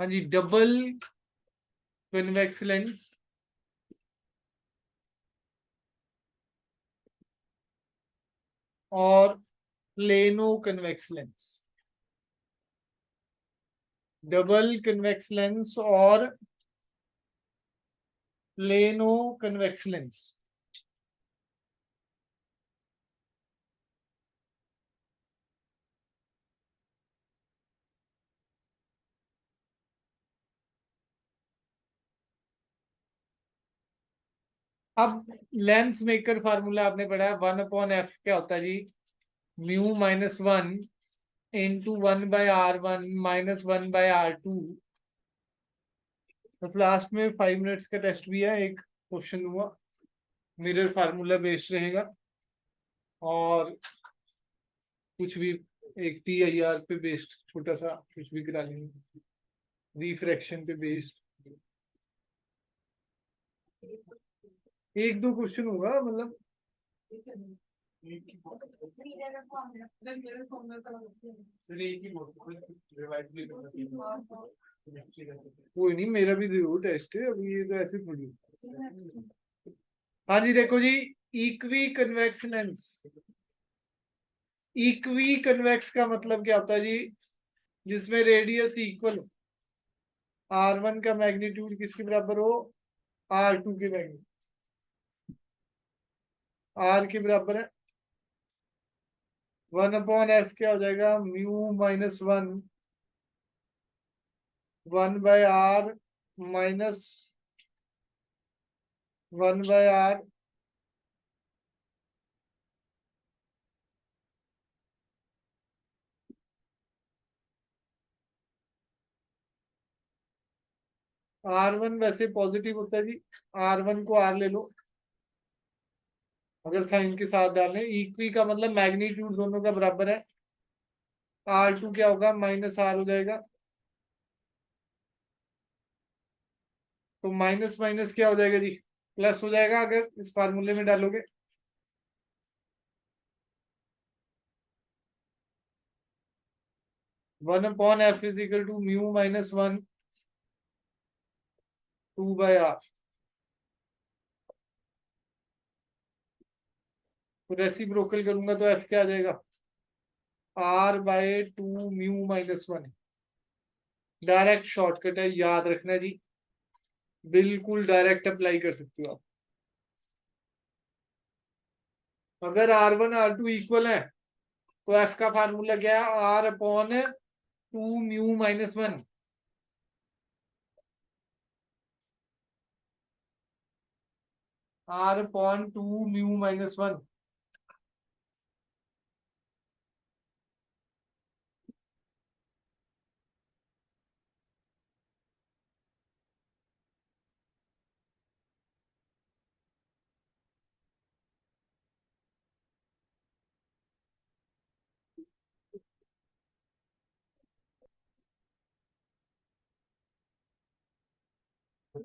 हाँ जी, डबल कन्वेक्स लेंस और plano convex lens. Double convex lens और प्लेनो कन्वेक्स लेंस। अब लेंस मेकर फार्मूला आपने पढ़ा है, 1/f क्या होता है जी? Mu minus 1 into 1/r1 minus 1/r2। तो लास्ट में 5 मिनट्स का टेस्ट भी है, एक क्वेश्चन हुआ, मिरर फार्मूला बेस्ड रहेगा और कुछ भी एक TIR पे बेस्ड छोटा सा कुछ भी करा लेंगे, रिफ्रैक्शन पे बेस्ड एक दो क्वेश्चन होगा मतलब। कोई नहीं, मेरा भी जरूर टेस्ट है, अभी ये तो ऐसे थोड़ी। हाँ जी देखो जी, equiconvex lens. Equiconvex का मतलब क्या होता है जी? जिसमें रेडियस इक्वल हो, R1 का मैग्नीट्यूड किसके बराबर हो? R2 के मैग्नीट्यूड, R के बराबर है। 1/f क्या हो जाएगा? Mu minus 1/r minus 1/r। R1 वैसे पॉजिटिव होता है जी, R1 को R ले लो अगर साइन के साथ डालें। इक्वी का मतलब मैग्नीट्यूड दोनों का बराबर है। R2 क्या होगा? माइनस R हो जाएगा। तो माइनस माइनस क्या हो जाएगा जी? प्लस हो जाएगा अगर इस फार्मूले में डालोगे। One upon f is equal to mu minus 1/2/r। तो रेसिप्रोकल करूंगा तो एफ क्या आ जाएगा? R/2 mu minus 1। Direct shortcut है, याद रखना जी, बिल्कुल डायरेक्ट अप्लाई कर सकते हो आप। अगर R1 R2 इक्वल है तो एफ का फार्मूला क्या है? R/2 mu minus 1। R/2 mu minus 1। F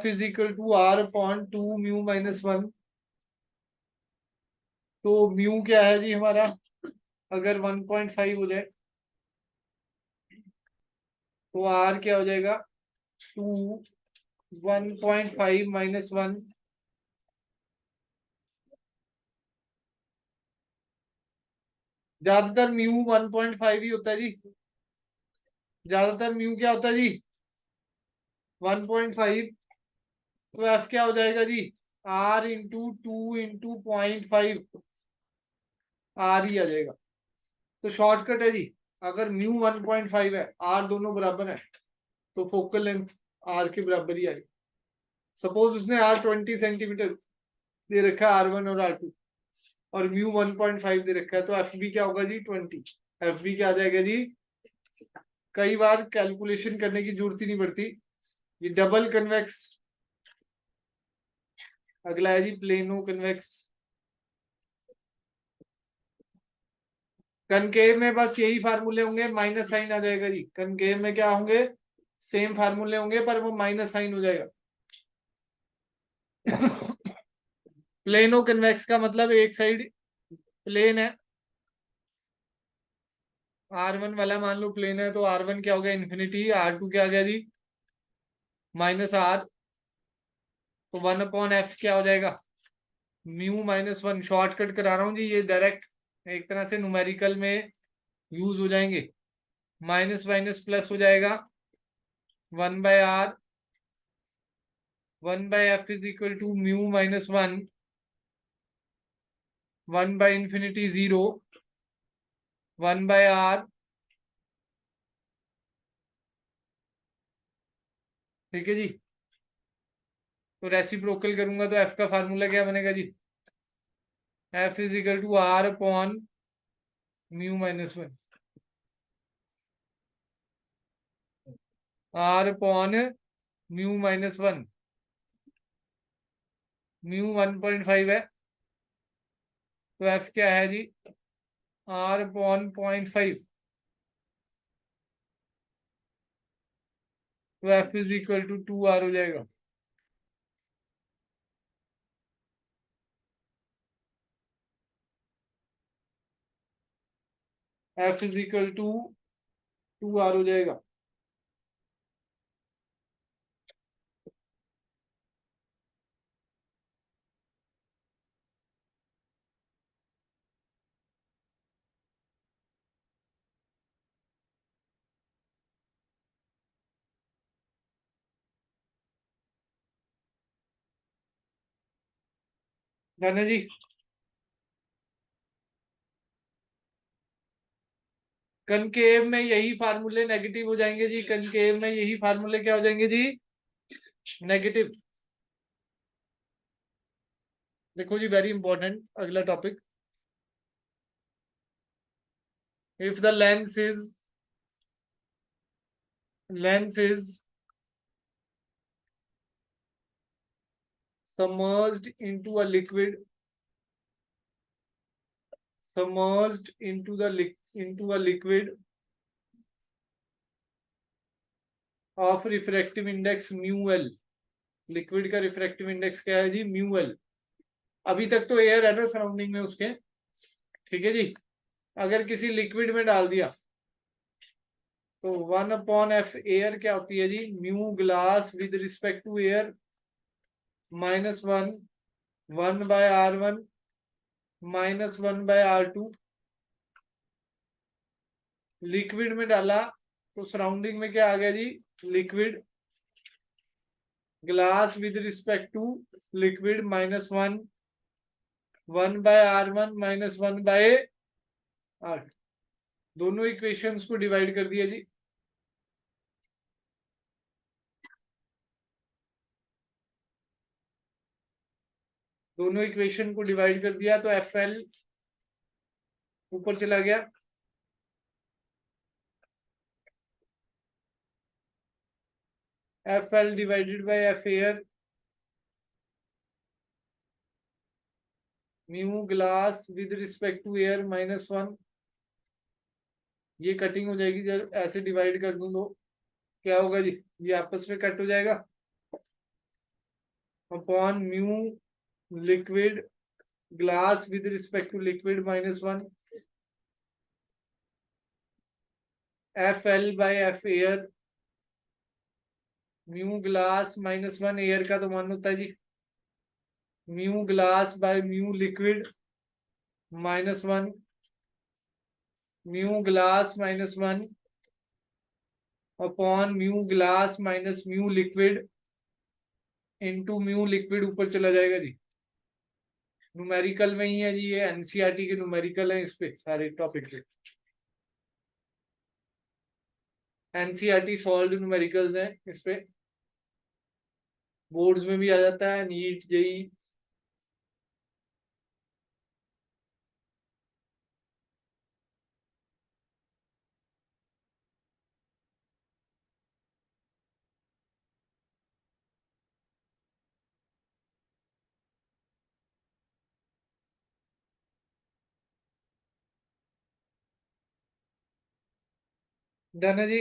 is equal to R upon 2 mu minus 1। तो म्यू क्या है जी हमारा, अगर 1.5 हो जाए तो R क्या हो जाएगा, 2 1.5 माइनस 1। ज्यादातर म्यू 1.5 ही होता है जी, ज्यादातर म्यू क्या होता है जी 1.5। तो एफ क्या हो जाएगा जी, R इंटू 2 इंटू 0.5, R ही आ जाएगा। तो शॉर्टकट है जी, अगर म्यू 1.5 है, R दोनों बराबर है, तो फोकल लेंथ R के बराबर ही आएगी। सपोज उसने R 20 सेंटीमीटर दे रखा है, R1 और R2, और म्यू 1.5 दे रखा है, तो एफ बी क्या होगा जी 20। एफ बी क्या आ जाएगा जी, कई बार कैलकुलेशन करने की जरूरत ही नहीं पड़ती, ये डबल कन्वेक्स। अगला है जी प्लेनो कन्वेक्स। कनकेव में बस यही फार्मूले होंगे, माइनस साइन आ जाएगा जी। कनकेव में क्या होंगे, सेम फार्मूले होंगे पर वो माइनस साइन हो जाएगा। प्लेनो कन्वेक्स का मतलब एक साइड प्लेन है, R1 वाला मान लो प्लेन है, तो R1 क्या हो गया इन्फिनिटी, R2 क्या आ गया जी माइनस R। तो 1/f क्या हो जाएगा, म्यू माइनस 1। शॉर्टकट करा रहा हूं जी, ये डायरेक्ट एक तरह से न्यूमेरिकल में यूज हो जाएंगे। माइनस माइनस प्लस हो जाएगा, 1/r, 1/f is equal to mu minus 1, 1/इंफिनिटी 0, 1/r। ठीक है जी। तो रेसिप्रोकल करूंगा तो एफ का फार्मूला क्या बनेगा जी, F is equal to R upon mu minus 1, R upon mu minus 1। Mu 1.5 है, तो एफ क्या है जी R अपॉन 0.5। तो F is equal to 2R हो जाएगा। F is equal to 2R हो जाएगा। डन है जी। कनकेव में यही फार्मूले नेगेटिव हो जाएंगे जी, कनकेव में यही फार्मूले क्या हो जाएंगे जी नेगेटिव। देखो जी वेरी इंपॉर्टेंट अगला topic, if the lens is submerged into a liquid, submerged into a liquid of refractive index mu l। Liquid का रिफ्रैक्टिव इंडेक्स क्या है जी म्यू एल। अभी तक तो एयर है ना सराउंडिंग में उसके, ठीक है जी। अगर किसी लिक्विड में डाल दिया तो 1/f एयर क्या होती है जी, mu glass with respect to air -1 1/r1 -1/r2। Liquid में डाला तो सराउंडिंग में क्या आ गया जी, liquid, glass with respect to liquid -1 1/r1 -1/r। दोनों इक्वेशंस को डिवाइड कर दिया जी। दोनों इक्वेशन को डिवाइड कर दिया तो FL ऊपर चला गया, FL divided by F air, mu glass with respect to air -1। ये कटिंग हो जाएगी, जब ऐसे डिवाइड कर दूं तो क्या होगा जी, ये आपस में कट हो जाएगा, upon mu liquid glass with respect to liquid -1 FL by F air, mu glass -1 air का तो मान होता है जी mu glass by mu liquid -1 mu glass -1 upon mu glass minus mu liquid into mu liquid ऊपर चला जाएगा जी। Numerical में ही है जी, ये एनसीईआरटी के न्यूमेरिकल है, इस पे सारे टॉपिक पे एनसीईआरटी सॉल्व्ड न्यूमेरिकल्स हैं इस पे, बोर्ड्स में भी आ जाता है, नीट जेई। डन है जी।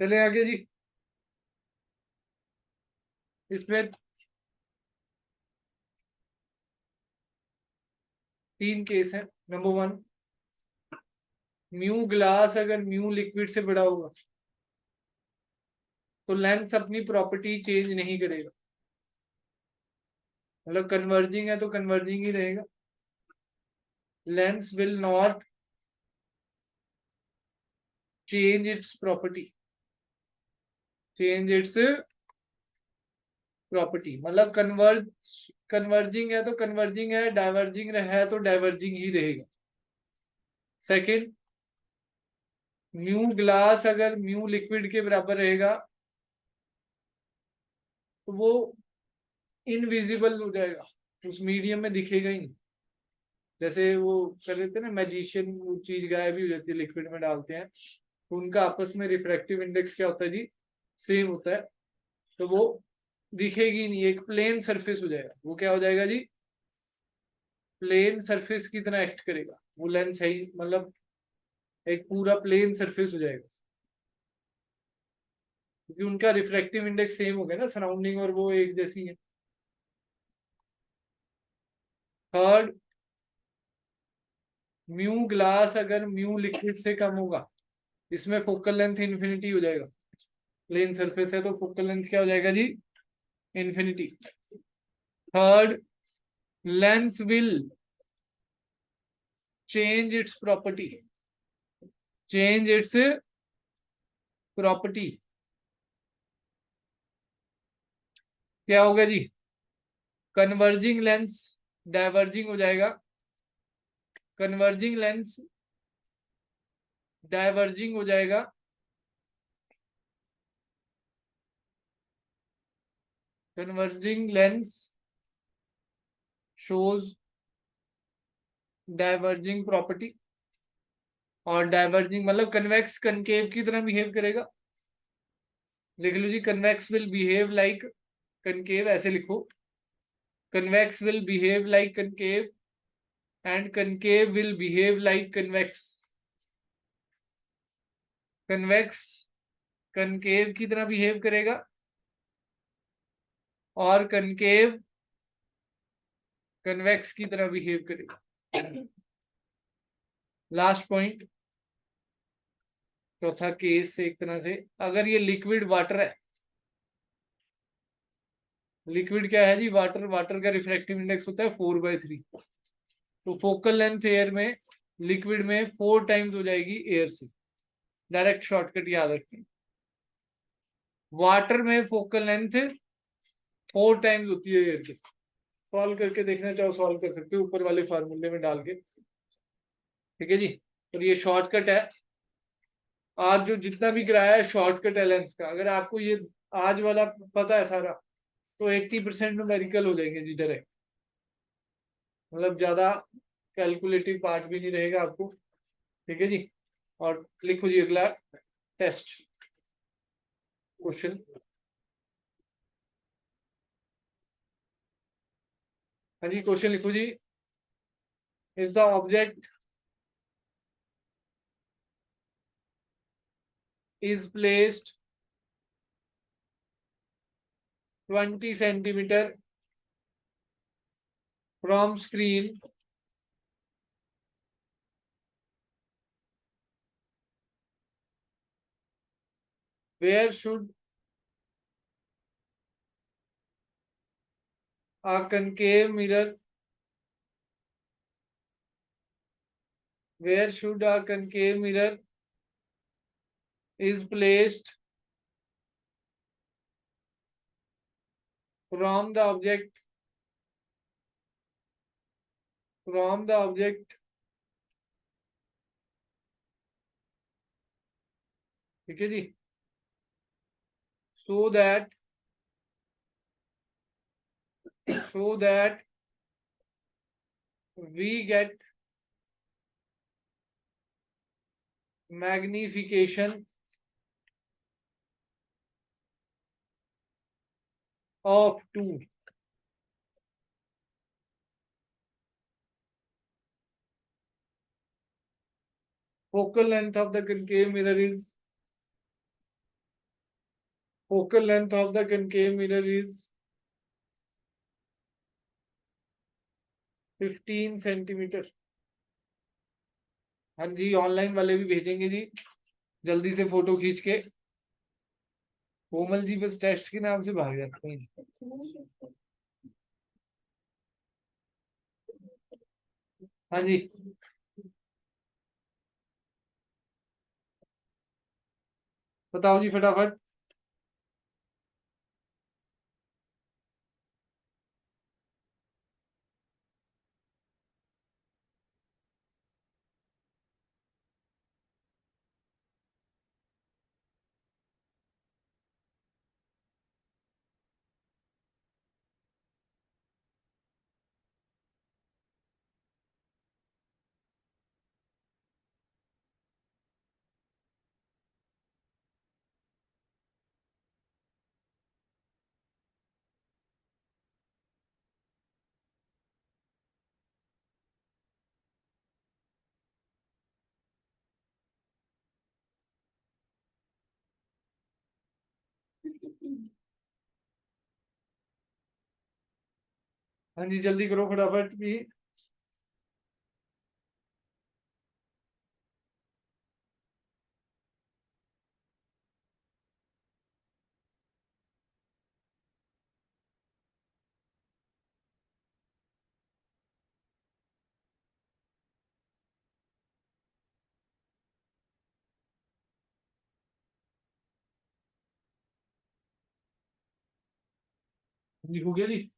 चले आगे जी। इसमें 3 केस है। नंबर 1, म्यू ग्लास अगर म्यू लिक्विड से बड़ा होगा तो लेंस अपनी प्रॉपर्टी चेंज नहीं करेगा, मतलब कन्वर्जिंग है तो कन्वर्जिंग ही रहेगा। Lens will not change its property, change its property मतलब कन्वर्जिंग है तो कन्वर्जिंग है, डाइवर्जिंग है तो डाइवर्जिंग ही रहेगा। सेकंड, म्यू ग्लास अगर म्यू लिक्विड के बराबर रहेगा तो वो इनविजिबल हो जाएगा, उस मीडियम में दिखेगा ही नहीं। जैसे वो कर देते हैं ना मैजिशियन, वो चीज गायब ही हो जाती है, लिक्विड में डालते हैं तो उनका आपस में रिफ्रैक्टिव इंडेक्स क्या होता है जी, सेम होता है, तो वो दिखेगी नहीं, एक प्लेन सरफेस हो जाएगा। वो क्या हो जाएगा जी, प्लेन सरफेस की तरह एक्ट करेगा, वो लेंस है ही, मतलब एक पूरा प्लेन सरफेस हो जाएगा, क्योंकि उनका रिफ्रैक्टिव इंडेक्स सेम हो गया ना, सराउंडिंग और वो एक जैसी है। थर्ड, म्यू ग्लास अगर म्यू लिक्विड से कम होगा, इसमें फोकल लेंथ इन्फिनिटी हो जाएगा, प्लेन सरफेस है तो फोकल लेंथ क्या हो जाएगा जी, infinity. Third, lens will change its property, change its property क्या होगा जी, कन्वर्जिंग लेंस डाइवर्जिंग हो जाएगा, कन्वर्जिंग लेंस डाइवर्जिंग हो जाएगा, converging lens shows diverging property, और डाइवर्जिंग मतलब कन्वेक्स कनकेव की तरह बिहेव करेगा। लिख लो जी, convex will behave like concave, ऐसे लिखो। convex will behave like concave and concave will behave like convex. Convex concave की तरह behave करेगा और concave convex की तरह behave करेगा. लास्ट पॉइंट, चौथा केस एक तरह से, अगर ये लिक्विड वाटर है, लिक्विड क्या है जी, वाटर, वाटर का रिफ्रैक्टिव इंडेक्स होता है 4/3, तो फोकल लेंथ एयर में, लिक्विड में 4 टाइम्स हो जाएगी एयर से. डायरेक्ट शॉर्टकट याद रखें, वाटर में फोकल लेंथ 4 टाइम्स होती है एयर के. सॉल्व करके देखना चाहो सॉल्व कर सकते हो ऊपर वाले फार्मूले में डाल के. ठीक है जी, और ये शॉर्टकट है. आज जो जितना भी कराया है शॉर्टकट है लेंथ का. अगर आपको ये आज वाला पता है सारा तो 80% न्यूमेरिकल हो जाएंगे जी डायरेक्ट. मतलब ज्यादा कैलकुलेटिव पार्ट भी नहीं रहेगा आपको. ठीक है जी, और लिखो जी अगला टेस्ट क्वेश्चन. हाँ जी, क्वेश्चन लिखो जी. If the object is placed 20 centimeter from screen where should a concave mirror is placed from the object ठीक है जी, so that we get magnification of 2. Focal length of the concave mirror is 15 centimetre. हाँ जी, online वाले भी भेजेंगे जी, जल्दी से photo खींच के. कोमल जी बस टेस्ट के नाम से भाग जाते हैं. हाँ जी, बताओ जी फटाफट. हाँ जी, जल्दी करो फटाफट भी. जी हो गया जी.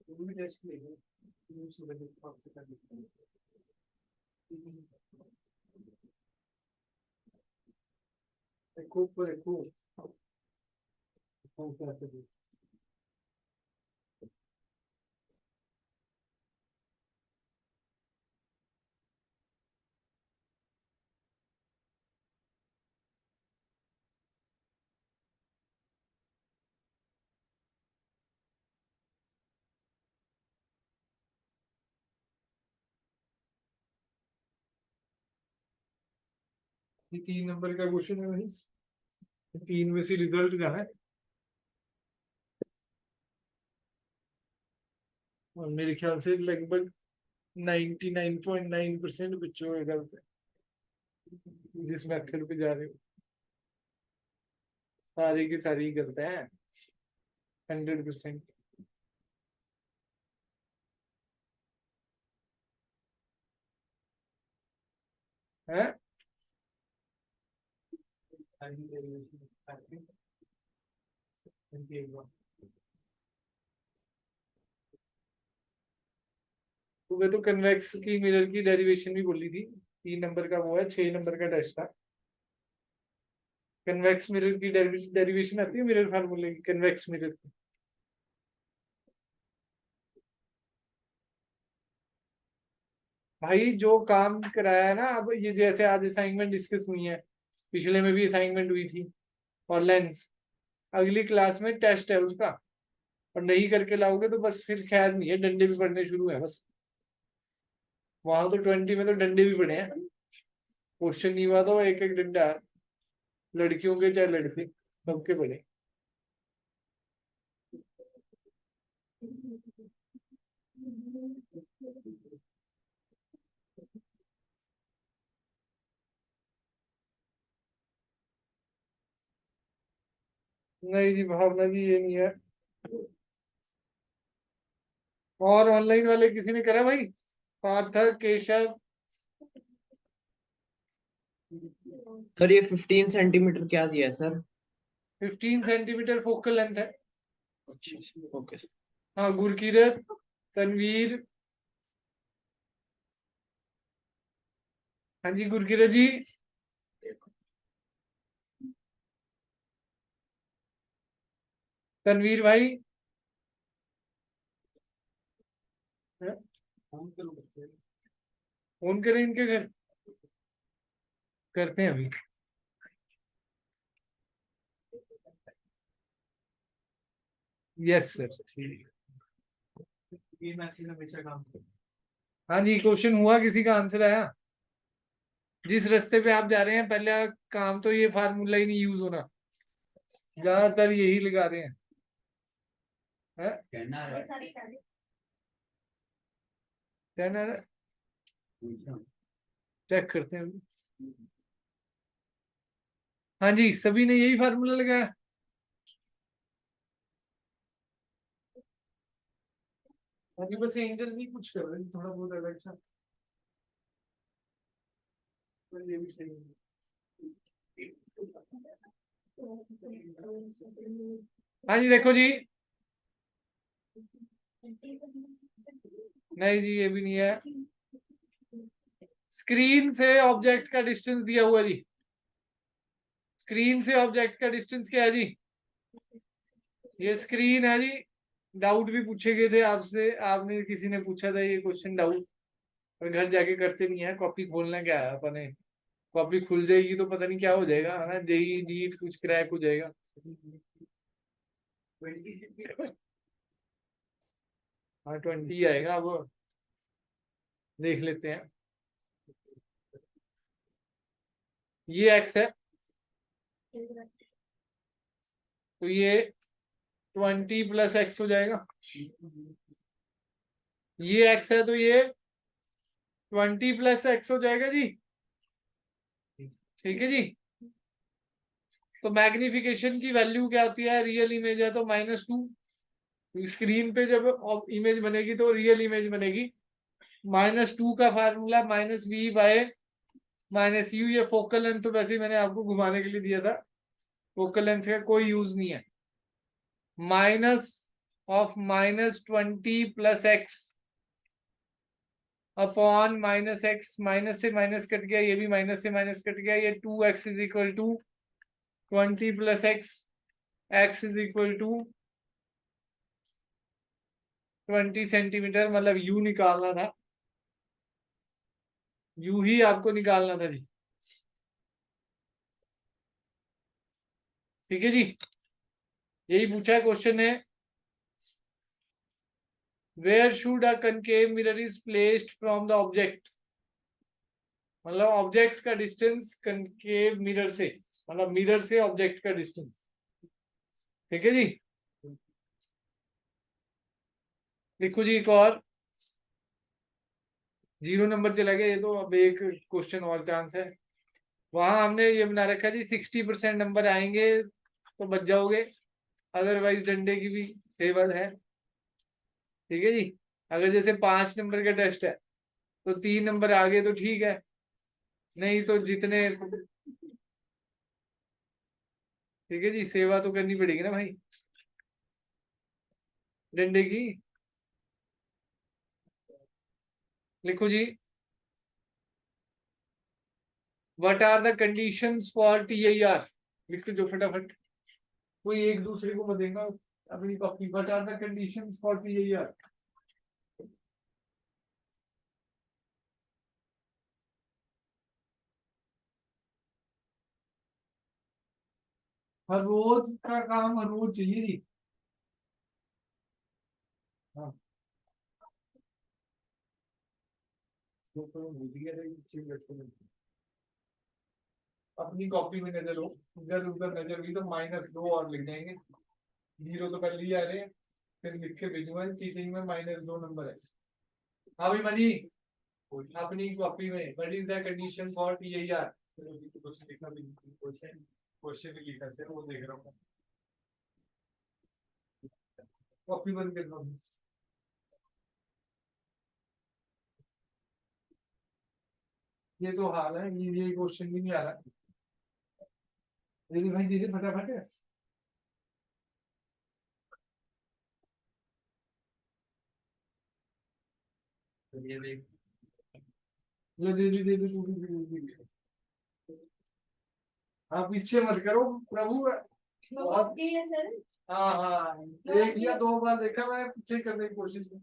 वो भी टेस्ट लेंगे सुबह आपसे कर देते हैं देखो देखो कौन सा है? ये 3 नंबर का क्वेश्चन है भाई, 3 में से रिजल्ट जाना है और मेरे ख्याल से लगभग 99.9% बच्चों का गलत है जिस मेथड पे जा रहे हो। सारी की सारी गलत है 100%। है तुम्हें तो कन्वेक्स की मिरर की डेरिवेशन भी बोली थी। 3 नंबर का वो है, 6 नंबर का टेस्ट था। कन्वेक्स मिरर की डेरिवेशन आती है मिरर फार्मूले की, कन्वेक्स मिरर की। भाई जो काम कराया है ना, अब ये जैसे आज असाइनमेंट डिस्कस हुई है, पिछले में भी असाइनमेंट हुई थी, और लेंस अगली क्लास में टेस्ट है उसका, और नहीं करके लाओगे तो बस फिर खैर नहीं है, डंडे भी पड़ने शुरू है बस। वहां तो 20 में तो डंडे भी पड़े हैं, क्वेश्चन नहीं हुआ तो एक एक डंडा, लड़कियों के चाहे लड़के सबके पड़े। नहीं जी भावना जी, ये नहीं है। और ऑनलाइन वाले किसी ने करा भाई? पार्थक, केशव? सर ये 15 सेंटीमीटर क्या दिया है सर? 15 सेंटीमीटर फोकल लेंथ है। अच्छा ओके सर। हाँ, गुरकीरत, तनवीर। हाँ जी गुरकीरत जी। तनवीर भाई। फोन करें इनके घर, करते हैं अभी। यस सर, ठीक। ये मैसेज हमेशा काम करता हाँ जी, क्वेश्चन हुआ, किसी का आंसर आया? जिस रास्ते पे आप जा रहे हैं पहले काम तो ये फार्मूला ही नहीं यूज होना, ज्यादातर यही लगा रहे हैं। चेक करते हैं अभी। हाँ जी, सभी ने यही फार्मूला लगाया। हाँ जी, बस एंजल नहीं कुछ कर रहे, थोड़ा बहुत अलग सा, पर ये भी सही है। हाँ जी देखो जी, नहीं जी ये भी नहीं है। स्क्रीन से ऑब्जेक्ट का डिस्टेंस दिया हुआ जी, स्क्रीन से ऑब्जेक्ट का डिस्टेंस क्या है जी? ये स्क्रीन है जी। डाउट भी पूछे गए थे आपसे, आपने किसी ने पूछा था ये क्वेश्चन डाउट, और घर जाके करते नहीं है, कॉपी खोलना क्या है अपने, कॉपी खुल जाएगी तो पता नहीं क्या हो जाएगा, है ना, जेई नीट कुछ क्रैक हो जाएगा। हाँ 20 आएगा, अब देख लेते हैं। ये एक्स है तो ये 20 प्लस एक्स हो जाएगा। ये एक्स है तो ये 20 प्लस एक्स हो जाएगा जी। ठीक है जी। तो मैग्निफिकेशन की वैल्यू क्या होती है? रियल इमेज है तो -2, स्क्रीन पे जब इमेज बनेगी तो रियल इमेज बनेगी। -2 का फार्मूला -v/-u, ये फोकल लेंथ तो वैसे ही मैंने आपको घुमाने के लिए दिया था, फोकल लेंथ का कोई यूज नहीं है। Of -20 plus x upon -x, minus से माइनस कट गया, ये भी माइनस से माइनस कट गया, ये 2x is equal to 20 plus x is equal to 20 centimetre, मतलब यू निकालना था, यू ही आपको निकालना था जी। ठीक है जी, यही पूछा है क्वेश्चन है। Where should a concave mirror is placed from the object, मतलब ऑब्जेक्ट का डिस्टेंस कनकेव मिरर से, मतलब मिरर से ऑब्जेक्ट का डिस्टेंस। ठीक है जी, लिखो जी। एक और 0 नंबर चला गया ये तो, अब एक क्वेश्चन और चांस है। वहां हमने ये बना रखा जी 60% नंबर आएंगे तो बच जाओगे, अदरवाइज डंडे की भी फेवर है। ठीक है जी, अगर जैसे 5 नंबर का टेस्ट है तो 3 नंबर आ गए तो ठीक है, नहीं तो जितने, ठीक है जी, सेवा तो करनी पड़ेगी ना भाई डंडे की। लिखो जी, what are the conditions for TIR, लिखते जो फटाफट, कोई एक दूसरे को मत देगा अपनी copy. What are the conditions for TIR? हर रोज का काम हर रोज चाहिए जी। हाँ, तो भूल गया था, ये चीज़ रखते हैं। अपनी कॉपी में नजर हो, इधर उधर नजर हुई तो -2 और लिख जाएंगे, 0 तो पहले ही आ रहे हैं, फिर लिख के भेजूंगा चीटिंग में -2 नंबर है। हाँ भाई मनी, अपनी कॉपी में what is the condition for TIR, question लिखना भी, क्वेश्चन भी लिखा है वो देख रहा हूँ, कॉपी बंद कर दो। ये तो हाल है, ये क्वेश्चन भी नहीं आ रहा। दीदी भाई दीदी फटाफट है। ये देख, ये दीदी दीदी दीदी दीदी, आप पीछे मत करो प्रभु। बहुत, है सर। हाँ हाँ, एक या 2 बार देखा मैं पीछे करने की कोशिश में।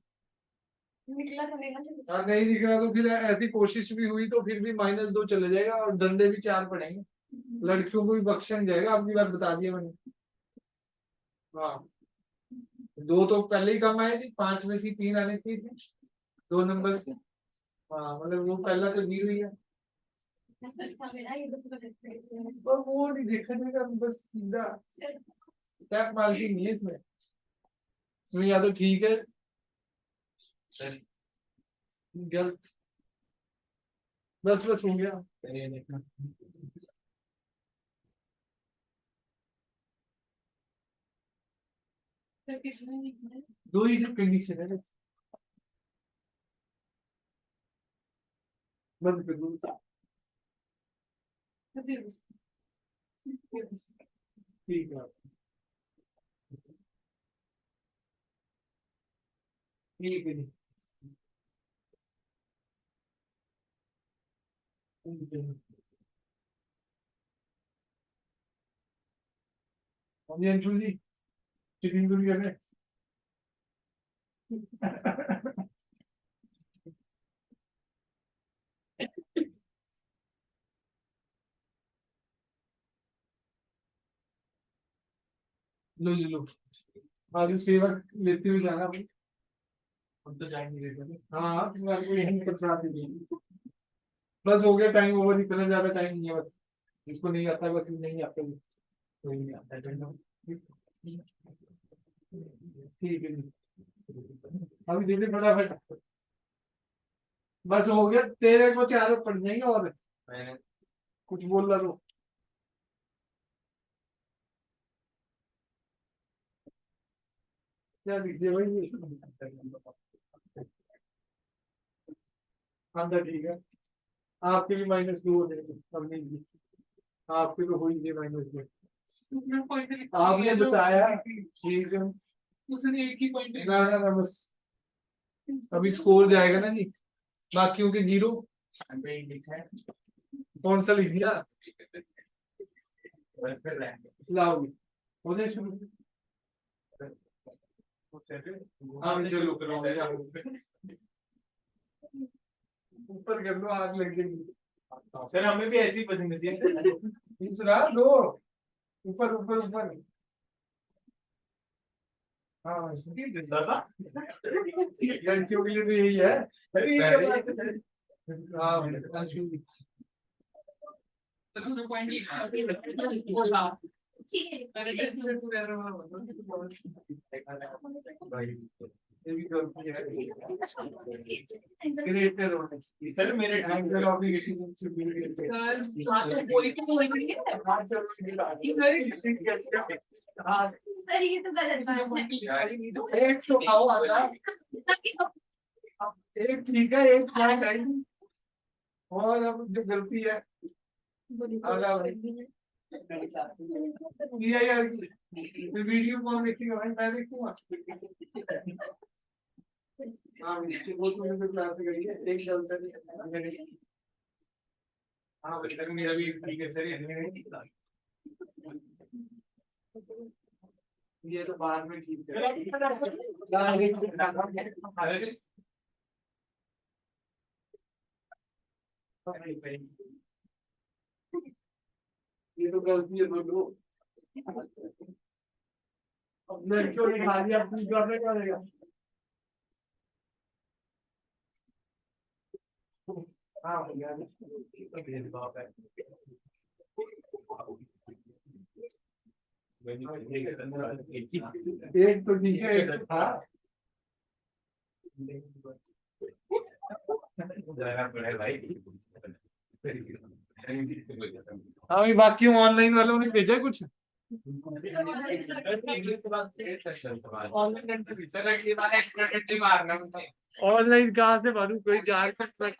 निकला तो नहीं ना। हाँ नहीं निकला तो फिर ऐसी कोशिश भी हुई तो फिर भी -2 चले जाएगा और डंडे भी 4 पड़ेंगे। लड़कियों को भी बख्शा नहीं जाएगा, आपकी बात बता दिया मैंने। हाँ, 2 तो पहले ही कम आए थे, 5 में से 3 आने चाहिए थे, 2 नंबर के। हाँ मतलब वो पहला तो 0 ही है, और वो नहीं देखा जाएगा, बस सीधा टैप मार्किंग नहीं है इसमें, इसमें या तो ठीक है गलत, बस बस हो गया। दो ही कंडीशन है, बंद कर दो। ठीक है, ठीक है जी। हम ये अंशुल जी चिकन भी कर रहे हैं। लो जी लो, आगे सेवा लेते हुए जाना भाई, हम तो जाएंगे लेकर। हाँ तुम्हारे को यही पकड़ा दीजिए, बस हो गया टाइम ओवर, इतना ज्यादा टाइम नहीं है, बस जिसको नहीं आता है, बस नहीं आता है, कोई नहीं आता है करना। ठीक है जी, अभी दीदी फटाफट, बस हो गया, तेरे को 4 पड़ जाएंगे और मैंने कुछ बोल रहा तो। क्या दीजिए भाई ये? हाँ तो ठीक है, आपके भी -2 हो जाएंगे, अब नहीं जी, आपके तो हो ही गए -2। आपने बताया ठीक है, उसने एक ही पॉइंट ना बस अभी स्कोर जाएगा ना जी, बाकियों के 0। कौन सा लिख दिया? लाओ होने शुरू। हाँ चलो ऊपर कर लो, आग लग गई। सर हमें भी ऐसी पसंद है। दूसरा दो, ऊपर ऊपर ऊपर। हाँ दादा लड़कियों के लिए तो यही है। अरे ये क्या बात है? हाँ क्रिएटर होने सर मेरे एंगल ऑफ सर ये तो गलत बात है। एक तो खाओ आधा, एक ठीक है, एक पॉइंट आई। और अब जो गलती है आधा भाई किया यार, वीडियो कौन देखेगा भाई? मैं देखूंगा। हाँ इसके बहुत मुझे क्लास से गई है एक गलता नहीं। हाँ सर मेरा भी ठीक है सर ये तो बाद में ठीक है। ये तो गलती है दोनों। अब लड़कियों ने खा लिया, अपनी करने का रहेगा। हाँ भैया एक तो ठीक है, एक तो था। हाँ बाकी ऑनलाइन वालों ने भेजा कुछ? ऑनलाइन कहाँ से मालूम, कोई झारखंड में